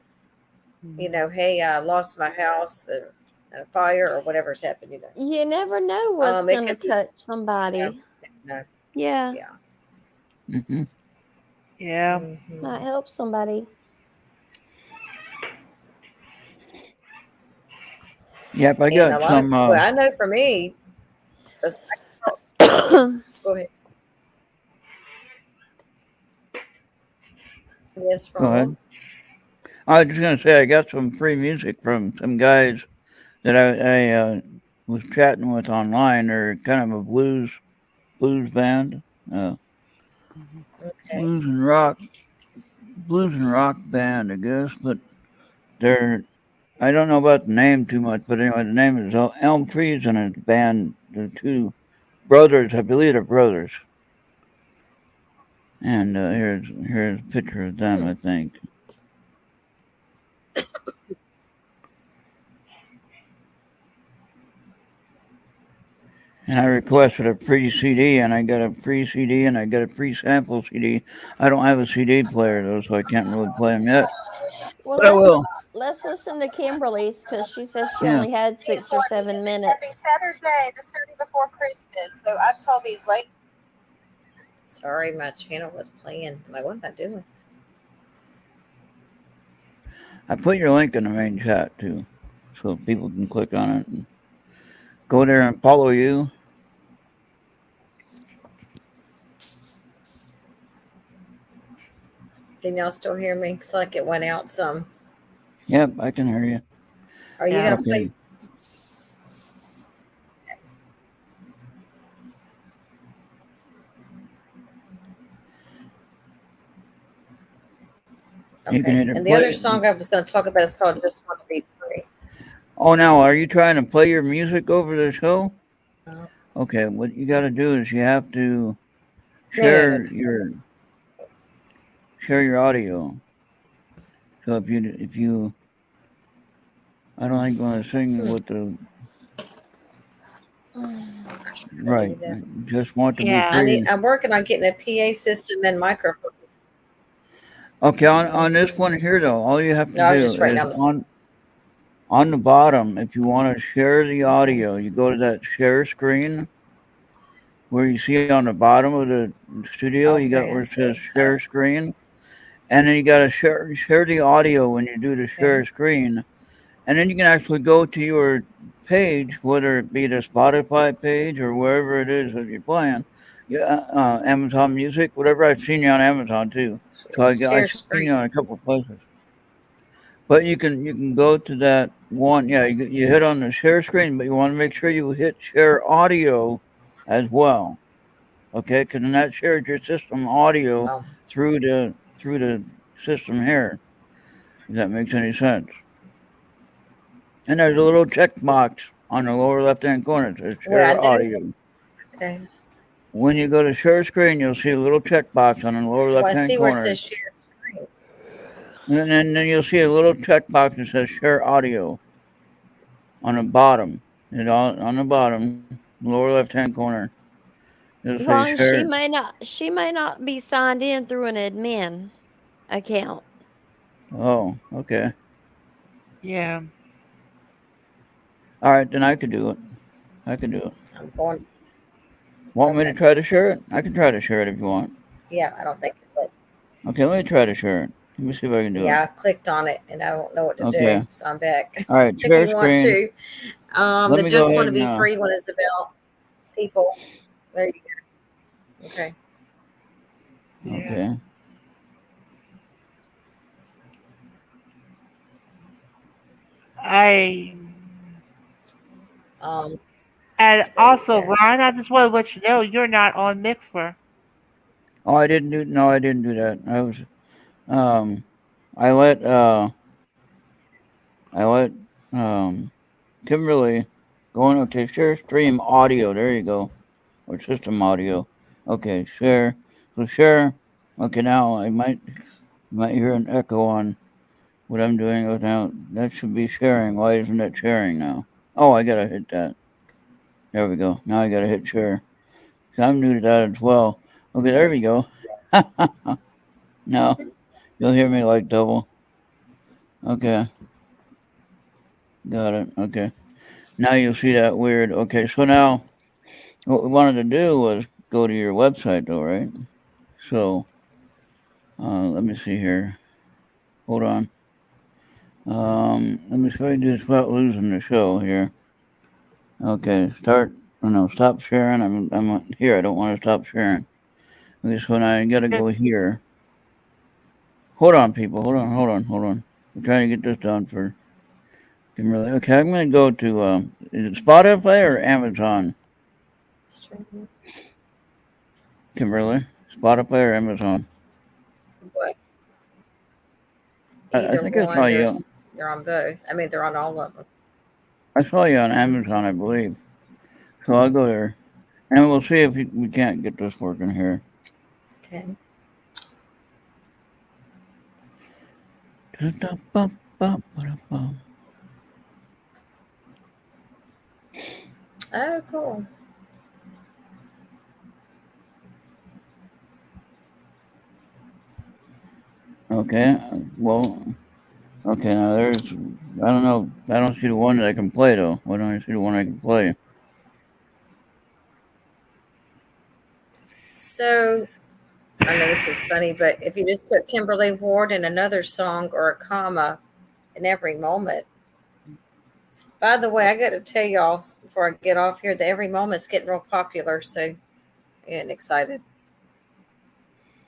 hey, I lost my house, a fire, or whatever's happened. You never know what's It going to could be, touch somebody. no, Yeah, yeah, Hmm. Yeah. might help somebody. Yep, I and a got lot of some. well, I know for me, go ahead. Yes, Go Ronald. ahead. I was just gonna say I got some free music from some guys that I was chatting with online. They're kind of a blues band, uh, Okay. blues and rock blues and rock band, I guess. But they're I don't know about the name too much, but anyway, the name is Elm Trees, and it's a band. The 2 brothers, I believe they're brothers. And here's a picture of them, I think. And I requested a free CD, and I got a free CD, and I got a free sample CD. I don't have a CD player though, so I can't really play them yet, Well, but I will. let's listen to Kimberly's because she says she Yeah. only had 6 or 7 minutes. Every Saturday, the Saturday before Christmas. So I told these ladies. Sorry, my channel was playing. I'm like, what am I doing? I put your link in the main chat too, so people can click on it and go there and follow you. Can y'all still hear me? It's like it went out some. Yep, I can hear you. Are you Yeah. gonna play? Okay. You can Okay. either And the other play. song I was going to talk about is called "Just Want to Be Free." Oh, now are you trying to play your music over the show? No, Okay, what you got to do is you have to no. share your audio. So if you I don't think want to sing with the I Right. do that. Just want to be Yeah. free. I'm working on getting a PA system and microphone. Okay, on this one here though, all you have to No, I was do just writing is down the. on the bottom, if you want to share the audio, you go to that share screen where you see on the bottom of the studio, you got Okay, I where it says see. share screen, and then you got to share the audio when you do the share Okay. screen, and then you can actually go to your page, whether it be the Spotify page or wherever it is that you're playing. Yeah, Amazon Music, whatever. I've seen you on Amazon too, so Share I've seen you screen. on a couple of places. But you can go to that one. Yeah, you hit on the share screen, but you want to make sure you hit share audio as well. Okay, because then that shares your system audio Oh, through the system here. If that makes any sense. And there's a little check box on the lower left hand corner that says well, I share know. audio. Okay. When you go to share screen, you'll see a little check box on the lower Well, left I hand see where it corner. says share screen. And then you'll see a little check box that says share audio on the bottom. On the bottom, lower left hand corner. It'll say Ron, share. she may not be signed in through an admin account. Oh, okay. Yeah. All right, then I could do it. I can do it. I'm going. Want me to Okay. try to share it? I can try to share it if you want. Yeah, I don't think it would. Okay, let me try to share it. Let me see if I can do it. Yeah, I clicked on it and I don't know what to Okay. do, so I'm back. All right, If share you want screen. to, Let the me go just ahead want to and be free one is about people. There you go. Okay. Yeah. okay. I Um, and there you also, go. Ron, I just want to let you know you're not on Mixler. Oh, I didn't do. No, I didn't do that. I was. Um, I let. I let. Um, Kimberly go on. Okay, share stream audio. There you go. Or system audio. Okay, share. So share. Okay, now I might hear an echo on what I'm doing. Oh, now that should be sharing. Why isn't it sharing now? Oh, I gotta hit that. There we go. Now I gotta hit share. So I'm new to that as well. Okay, there we go. Now you'll hear me like double. Okay, got it. Okay. Now you'll see that weird. Okay, so now what we wanted to do was go to your website though, right? So let me see here. Hold on. Let me see if I can do this without losing the show here. Okay, start. Oh no, stop sharing. I'm here. I don't want to stop sharing. Okay, so now I gotta Just go here. Hold on, people. Hold on. I'm trying to get this done for Kimberly. Okay, I'm gonna go to is it Spotify or Amazon? Stream. Kimberly, Spotify or Amazon? What? I Either think I saw one. you. They're on both. I mean, they're on all of them. I saw you on Amazon, I believe. So I'll go there, and we'll see if we can't get this working here. Okay. Oh, cool. Okay. Well. Okay. Now there's. I don't know. I don't see the one that I can play though. Why don't I see the one I can play? So I know this is funny, but if you just put Kimberly Ward in another song or a comma in every moment. By the way, I got to tell y'all before I get off here that every moment's getting real popular. So getting excited.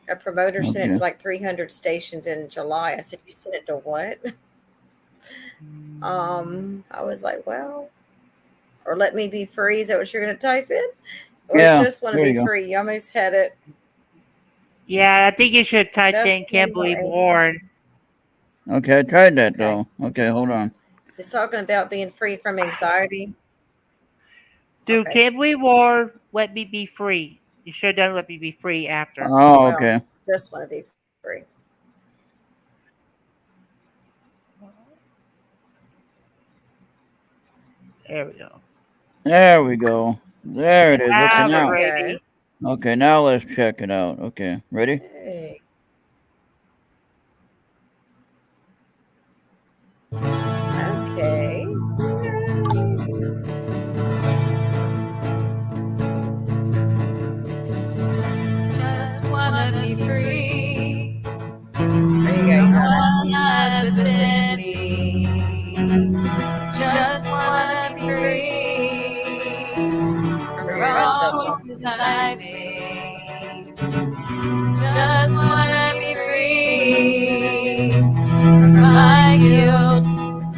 A promoter sent it Okay. to like 300 stations in July. I said, "You sent it to what?" I was like, "Well, or let me be free." Is that what you're going to type in? Or it's Yeah. just want to There be you go. free. You almost had it. yeah, I think you should type in That's Kimberly Ward. Okay. I tried that okay. though. Okay. Hold on. It's talking about being free from anxiety. Do Okay. Kimberly Ward let me be free? You should have done let me be free after. Oh. Well, Okay. just want to be free. There we go. There we go. There it is. Okay, I'm now. ready. Okay, now let's check it out. Okay, ready? Hey. Okay. Just wanna be free. There you go. You heard it. Lies within me. Just wanna be free From for your all double. choices I made. Just wanna be free from my guilt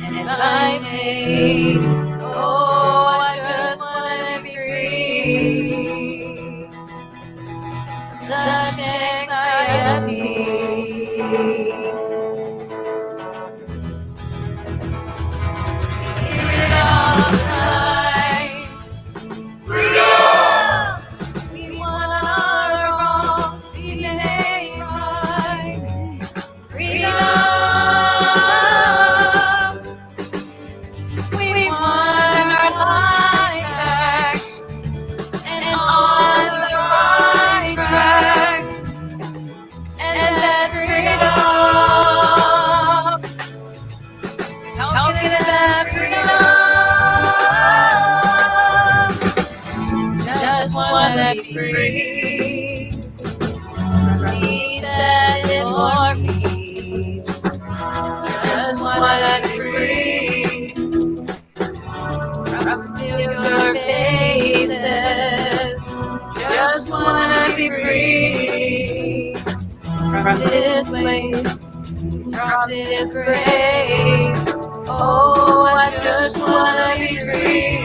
and my pain. Oh, I just wanna be free from such anxiety. Hear it all the time. Freedom! We want our wrongs to be made right. Freedom! We want our life back and on the right track. And that freedom, talking to that freedom. Just wanna be free from these that live for peace. Just wanna be free from familiar faces. Just wanna be free from this place, from disgrace. Oh, I just wanna be free.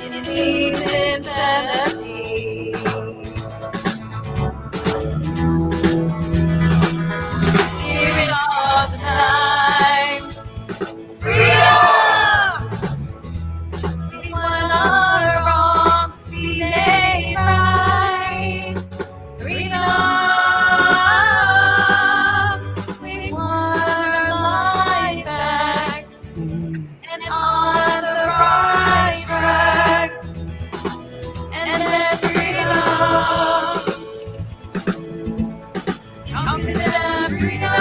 It seems insanity. Hear it all the time. Freedom! We want our wrongs to be made right. Freedom! We want our life back and on the right track. And that freedom, talking to that freedom.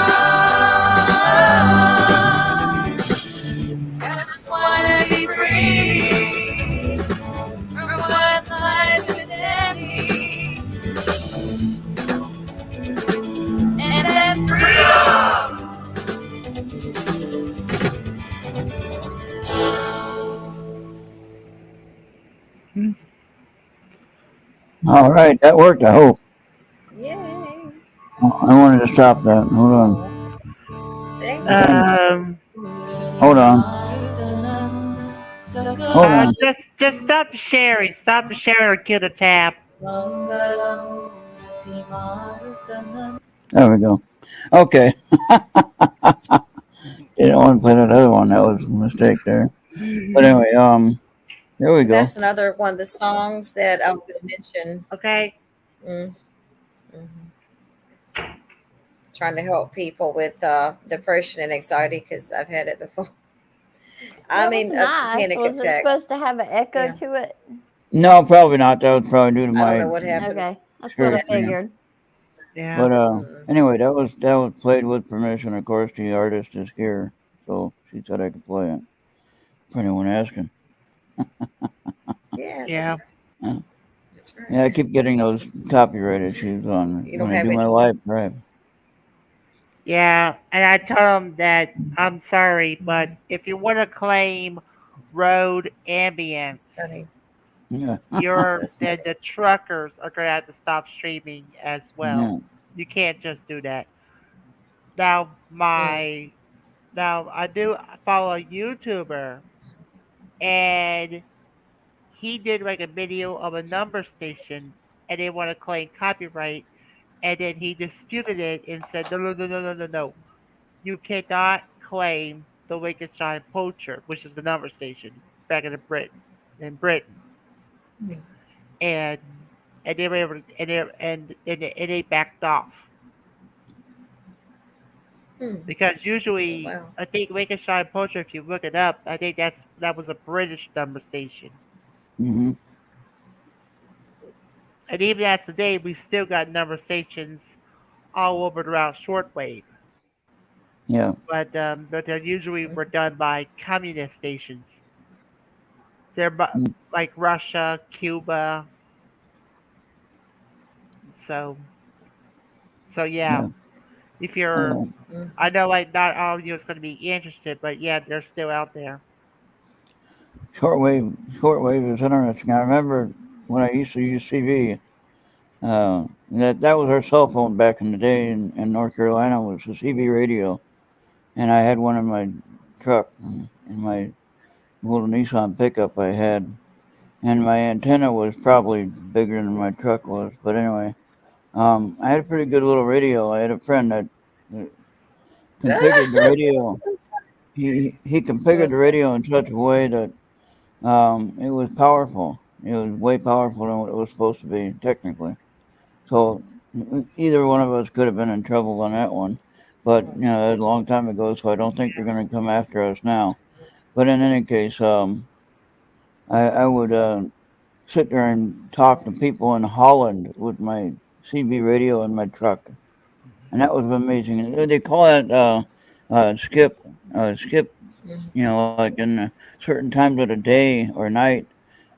Just wanna be free from what lies within me. And that's freedom. All right, that worked. I hope. Yay. I wanted to stop that. Hold on. Thank you. Hold on. Hold on. Just stop the sharing. Stop the sharing or kill the tab. There we go. Okay. Didn't want to play that other one. That was a mistake there. But anyway, there we go. That's another one of the songs that I was going to mention. Okay. Trying to help people with depression and anxiety because I've had it before. That was nice. panic Was it attacks. supposed to have an echo Yeah. to it? No, probably not. That was probably due to I don't my. know what happened. Okay, that's what I Sure, yeah. figured. Yeah. But anyway, that was played with permission. Of course, the artist is here, so she said I could play it. For anyone asking. Yeah. Yeah. That's right. Yeah, I keep getting those copyright issues on You don't when I have do my any- live drive. Yeah. And I tell them that I'm sorry, but if you want to claim road ambience, It's funny. Yeah. That's funny. the truckers are going to have to stop streaming as well. Yeah. You can't just do that. Now, now I do follow a YouTuber, and he did like a video of a number station, and they want to claim copyright, and then he disputed it and said, no, no, no, no, no, no, no. You cannot claim the Wittgenstein Poacher, which is the number station back in Britain. And they were able to, and they backed off. Because usually, Wow. I think Lancashire Poacher, if you look it up, I think that was a British number station. Hmm. And even as today, we've still got number stations all over throughout shortwave. Yeah. But they usually were done by communist stations. They're Mm. like Russia, Cuba. So so yeah, Yeah. if you're, Uh, I know like not all of you is going to be interested, but yeah, they're still out there. shortwave is interesting. I remember when I used to use CB. That was our cell phone back in the day in North Carolina was the CB radio, and I had one in my truck in my little Nissan pickup I had, and my antenna was probably bigger than my truck was. But anyway, I had a pretty good little radio. I had a friend that uh, configured the radio. He configured the Listen, radio in such a way that it was powerful. It was way powerful than what it was supposed to be technically. So either one of us could have been in trouble on that one. But that was a long time ago, so I don't think they're going to come after us now. But in any case, I would sit there and talk to people in Holland with my CB radio in my truck, and that was amazing. And they call it skip, skip. Like in certain times of the day or night,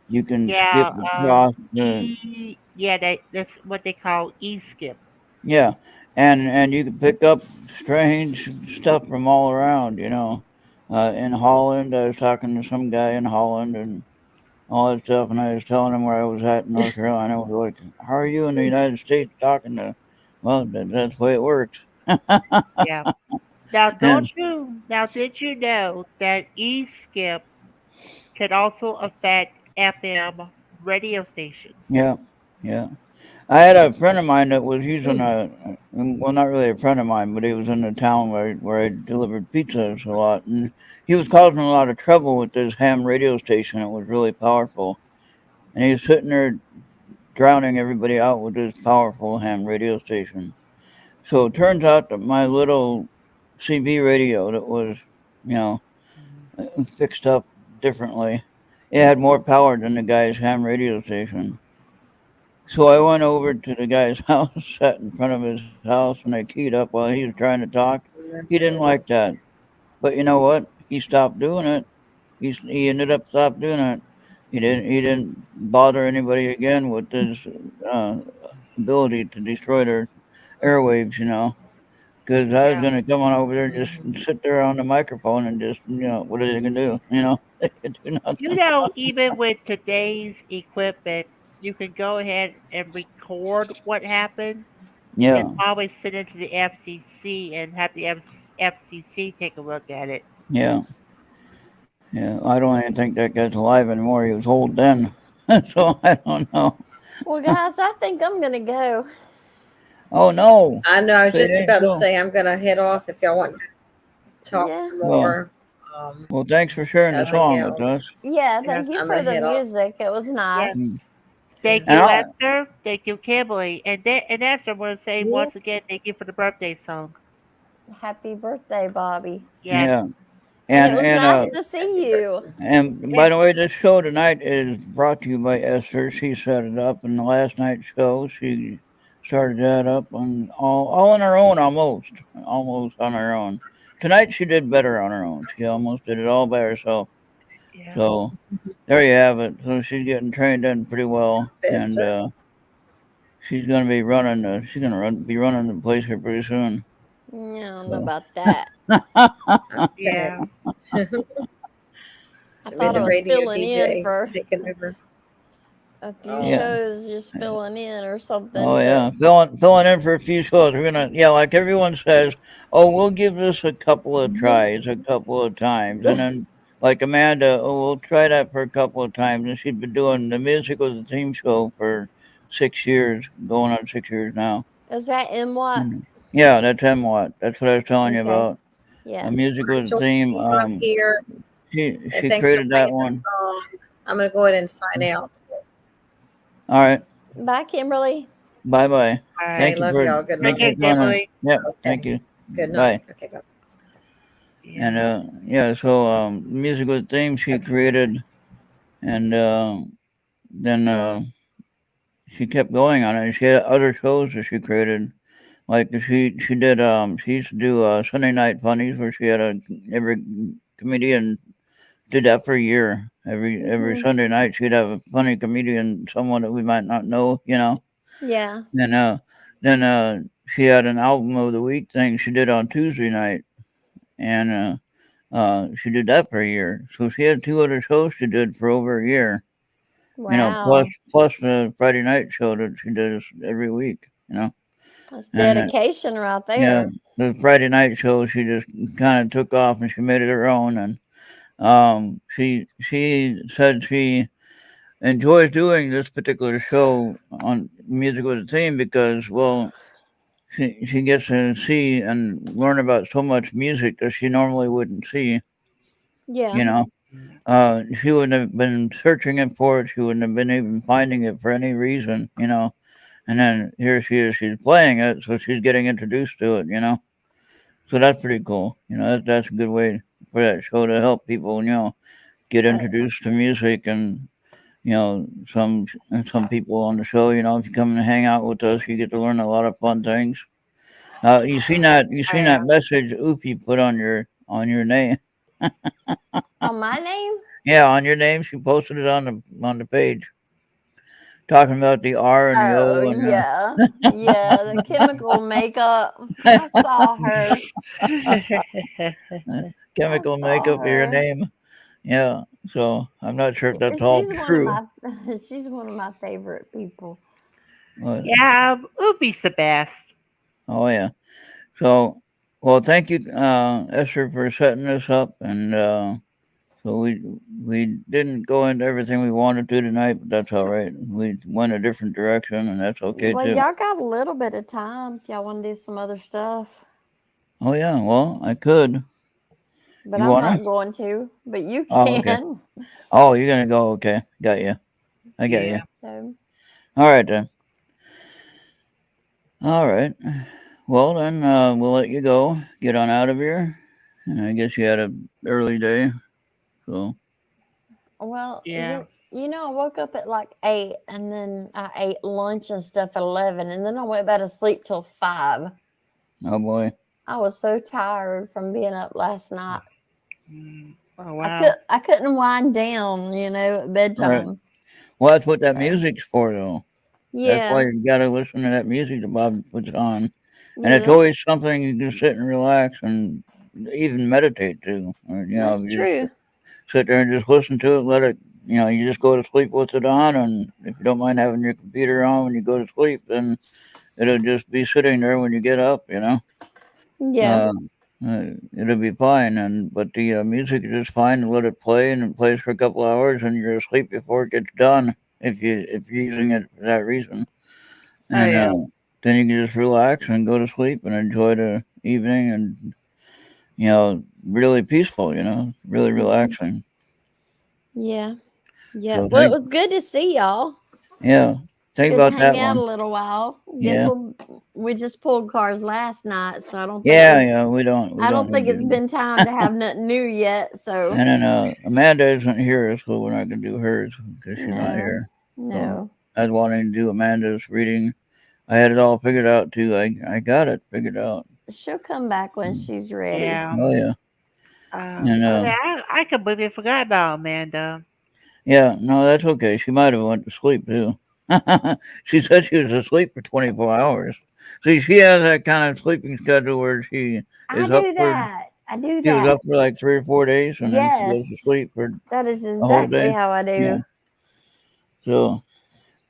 you can skip Yeah, across the yeah, that's what they call e-skip. yeah, and you can pick up strange stuff from all around. In Holland, I was talking to some guy in Holland and all that stuff, and I was telling him where I was at in North Carolina. I was like, "How are you in the United States talking to?" Well, that's the way it works. Yeah. Now, And did you know that e-skip can also affect FM radio stations? yeah, yeah. I had a friend of mine that was using well, not really a friend of mine, but he was in the town where I delivered pizzas a lot, and he was causing a lot of trouble with this ham radio station. It was really powerful, and he was sitting there drowning everybody out with this powerful ham radio station. So it turns out that my little CB radio that was, you know, fixed up differently, it had more power than the guy's ham radio station. So I went over to the guy's house, sat in front of his house, and I keyed up while he was trying to talk. He didn't like that. But you know what? He stopped doing it. He ended up stopped doing it. He didn't bother anybody again with his uh, ability to destroy their airwaves. Because I was Yeah. gonna come on over there, just sit there on the microphone, and just what are they gonna do? They could do You nothing. know, even with today's equipment, you can go ahead and record what happened and Yeah, always send it to the FCC and have the FCC take a look at it. yeah, yeah. I don't even think that guy's alive anymore. He was old then, so I don't know. Well, guys, I think I'm gonna go. Oh no! I know. I was Say just that about to go. say I'm gonna head off if y'all want to talk Yeah. Well, more. Um, well. Thanks for sharing the as a song with gals, us. Yeah, Yes, thank you I'm for gonna the head off. music. It was yes. Mm. nice. Thank And you, I, Esther. Thank you, Kimberly. And Esther, I want to say once again, Yes. thank you for the birthday song. Happy birthday, Bobby. Yes, yeah, And it and was and nice uh, to see Happy you. birthday. and by yes, the way, this show tonight is brought to you by Esther. She set it up, and the last night's show she started that up on all on her own, almost on her own. Tonight she did better on her own. She almost did it all by herself. yeah. So there you have it. So she's getting trained in pretty well, and Esther. she's gonna be running. She's gonna be running the place here pretty soon. Yeah, I don't know So. about that. Yeah. Okay. I Should be thought I the was radio filling in DJ for taking over. a few Oh, Yeah. shows, just filling in or Oh something. But yeah, filling in for a few shows. We're gonna like everyone says. Oh, we'll give this a couple of tries, a couple of times, and then like Amanda, oh, we'll try that for a couple of times, and she's been doing the music was the theme show for 6 years, going on 6 years now. is that in what? Yeah, that's him. What? That's what I was telling you Okay. about. Yeah. Music was the join theme. me. I'm here, and She thanks for created that playing the one. song. I'm gonna go ahead and sign out. All right. Bye, Kimberly. Bye bye. All Okay, right. Thank you love for y'all. Good Take thanks night. for care, joining. Kimberly. Yep. Okay. Thank you. Good Bye. night. Okay, bye. Yeah. And yeah, so music was the theme she Okay. created, and then she kept going on it. She had other shows that she created. Like she did she used to do Sunday night funnies where she had every comedian did that for a year. Every Mm, Sunday night she'd have a funny comedian, someone that we might not know, you know. yeah. And then she had an album of the week thing she did on Tuesday night, and she did that for a year. So she had two other shows she did for over a year. You know, Wow. plus the Friday night show that she does every week. You know, That's and dedication right yeah, there. the Friday night show she just kind of took off and she made it her own. And she said she enjoys doing this particular show on Music with a Theme because, well, she gets to see and learn about so much music that she normally wouldn't see. Yeah. You know, she wouldn't have been searching it for it. She wouldn't have been even finding it for any reason. You know, and then here she is. She's playing it, so she's getting introduced to it. You know, so that's pretty cool. You know, that's a good way for that show to help people. You know, get Oh, yeah. introduced to music and you know, some people on the show, you know, if you come and hang out with us, you get to learn a lot of fun things. You seen that? You Oh, seen yeah. that message Oopie put on your name? On my name? Yeah, on your name. She posted it on the page, talking about the R and the Oh, O and yeah. Yeah, the chemical makeup. I saw her. I chemical saw makeup of your her. name. Yeah, so I'm not sure if that's all She's one of true. my she's one of my favorite people. But, Yeah, Oopie's the best. oh yeah. So, well, thank you, Esther, for setting this up and. So we didn't go into everything we wanted to tonight, but that's all right. We went a different direction, and that's okay Well, too. y'all got a little bit of time if y'all want to do some other stuff. Oh yeah, well I could. But You I'm wanna? not going to. But you Oh okay. can. Oh, you're gonna go? Okay, got you. I got you. Yeah. So All right then. All right. Well then, we'll let you go. Get on out of here. And I guess you had a early day, so well, Yeah. you know, I woke up at like 8 and then I ate lunch and stuff at 11 and then I went back to sleep till 5. oh boy. I was so tired from being up last night. Oh, wow. I couldn't wind down, you know, at All right. bedtime. Well, that's what that So, music's for, though. That's yeah. why you gotta listen to that music that Bob puts on. And Yeah, it's always something you can sit and relax and even meditate to. Or, you know, that's you just true. sit there and just listen to it, let it, you know, you just go to sleep with it on. And if you don't mind having your computer on when you go to sleep, then it'll just be sitting there when you get up, you know. Yeah. Uh, it'll be fine. And but the music is just fine. Let it play, and it plays for a couple hours, and you're asleep before it gets done. If you're using it for that reason, Oh, and yeah. then you can just relax and go to sleep and enjoy the evening, and you know, really peaceful. You know, really relaxing. Yeah. Yeah. So Well, it was good to see y'all. yeah, think Good to about that hang out a one. little while. Guess Yeah, we just pulled cars last night, so yeah. We I don't don't think need it's to. been time to have nothing new yet. So And then Amanda isn't here, so we're not gonna do hers because she's not no, here. So no. I was wanting to do Amanda's reading. I had it all figured out too. I got it figured out. She'll come back when she's ready. Yeah. Oh yeah, and Oh, yeah. I completely forgot about Amanda. yeah. No, that's okay. She might have went to sleep too. She said she was asleep for 24 hours. See, she has that kind of sleeping schedule where she I is up do for. that. I do She was that. up for like 3 or 4 days, and then she goes to Yes, sleep for that is a whole exactly day. how I Yeah. do. So,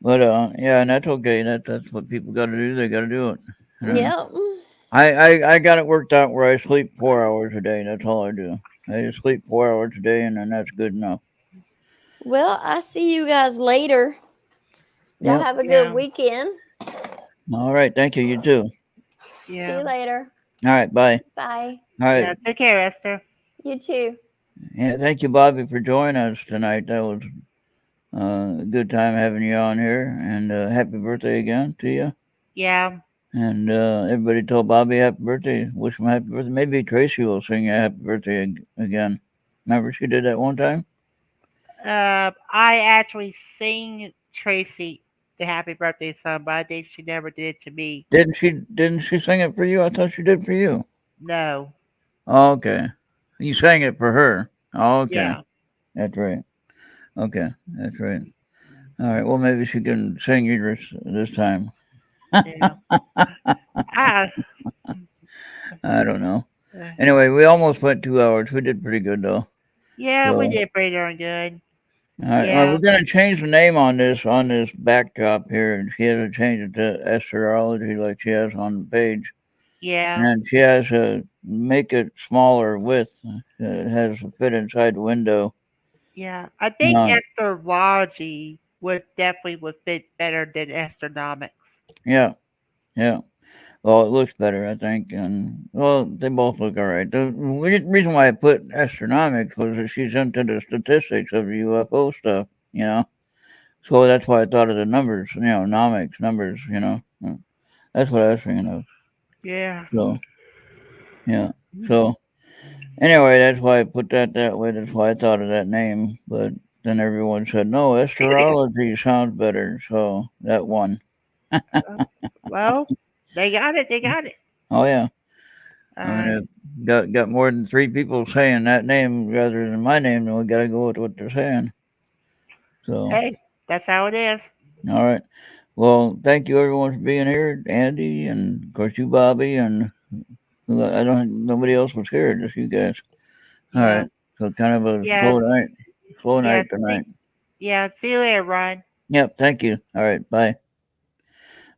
but yeah, and that's okay. That's what people got to do. They got to do it. And, Yep. I got it worked out where I sleep 4 hours a day. That's all I do. I just sleep 4 hours a day, and then that's good enough. Well, I see you guys later. Y'all Yep. have a good Yeah. weekend. All right. Thank you. You too. See Yeah. you later. All right. Bye. Bye. All right. Yeah. Take care, Esther. You too. Yeah. Thank you, Bobby, for joining us tonight. That was a good time having you on here, and happy birthday again to you. Yeah. And everybody told Bobby happy birthday. Wish him happy birthday. Maybe Tracy will sing you happy birthday again. Remember she did that one time? I actually sing Tracy the happy birthday song, but I think she never did it to me. Didn't she sing it for you? I thought she did for you. No. Oh, okay. You sang it for her. Oh, okay. Yeah. That's right. Okay. That's right. All right. Well, maybe she can sing you this time. Yeah. Ah, I don't know. uh, Anyway, we almost went 2 hours. We did pretty good though. yeah, we So, did pretty darn good. all right. Yeah. We're gonna change the name on this backdrop here, and she has to change it to astrology like she has on the page, Yeah. and she has to make it smaller width. It has to fit inside the window. Yeah. I think Uh, astrology would fit better than astronomics. yeah, yeah. Well, it looks better, I think, and well, they both look all right. The reason why I put astronomics was that she's into the statistics of the UFO stuff, you know. So that's why I thought of the numbers, nomics, numbers, That's what I was thinking of. Yeah. So, yeah. So, anyway, that's why I put that way. That's why I thought of that name. But then everyone said, no, astrology sounds better. So that won. Well, they got it. They got it. Oh, yeah. All I mean, right. if got more than 3 people saying that name rather than my name, then we got to go with what they're saying. So, Hey, that's how it is. all right. Well, thank you everyone for being here, Andy, and of course you, Bobby, and nobody else was here, just you guys. All Yeah. right. So kind of a Yeah. slow Yeah. night tonight. Yeah. See you later, Ron. Yep. Thank you. All right. Bye.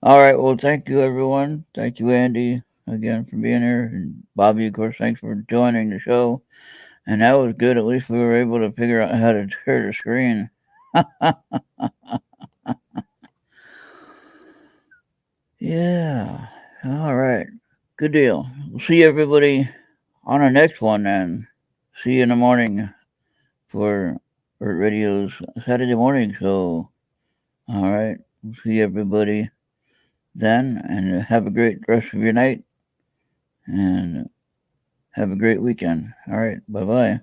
All right. Well, thank you everyone. Thank you, Andy, again for being here, and Bobby, of course, thanks for joining the show. And that was good. At least we were able to figure out how to share the screen. Yeah. All right. Good deal. We'll see everybody on our next one then. See you in the morning for Earth Radio's Saturday morning show. All right. We'll see everybody then, and have a great rest of your night, and have a great weekend. All right. Bye bye.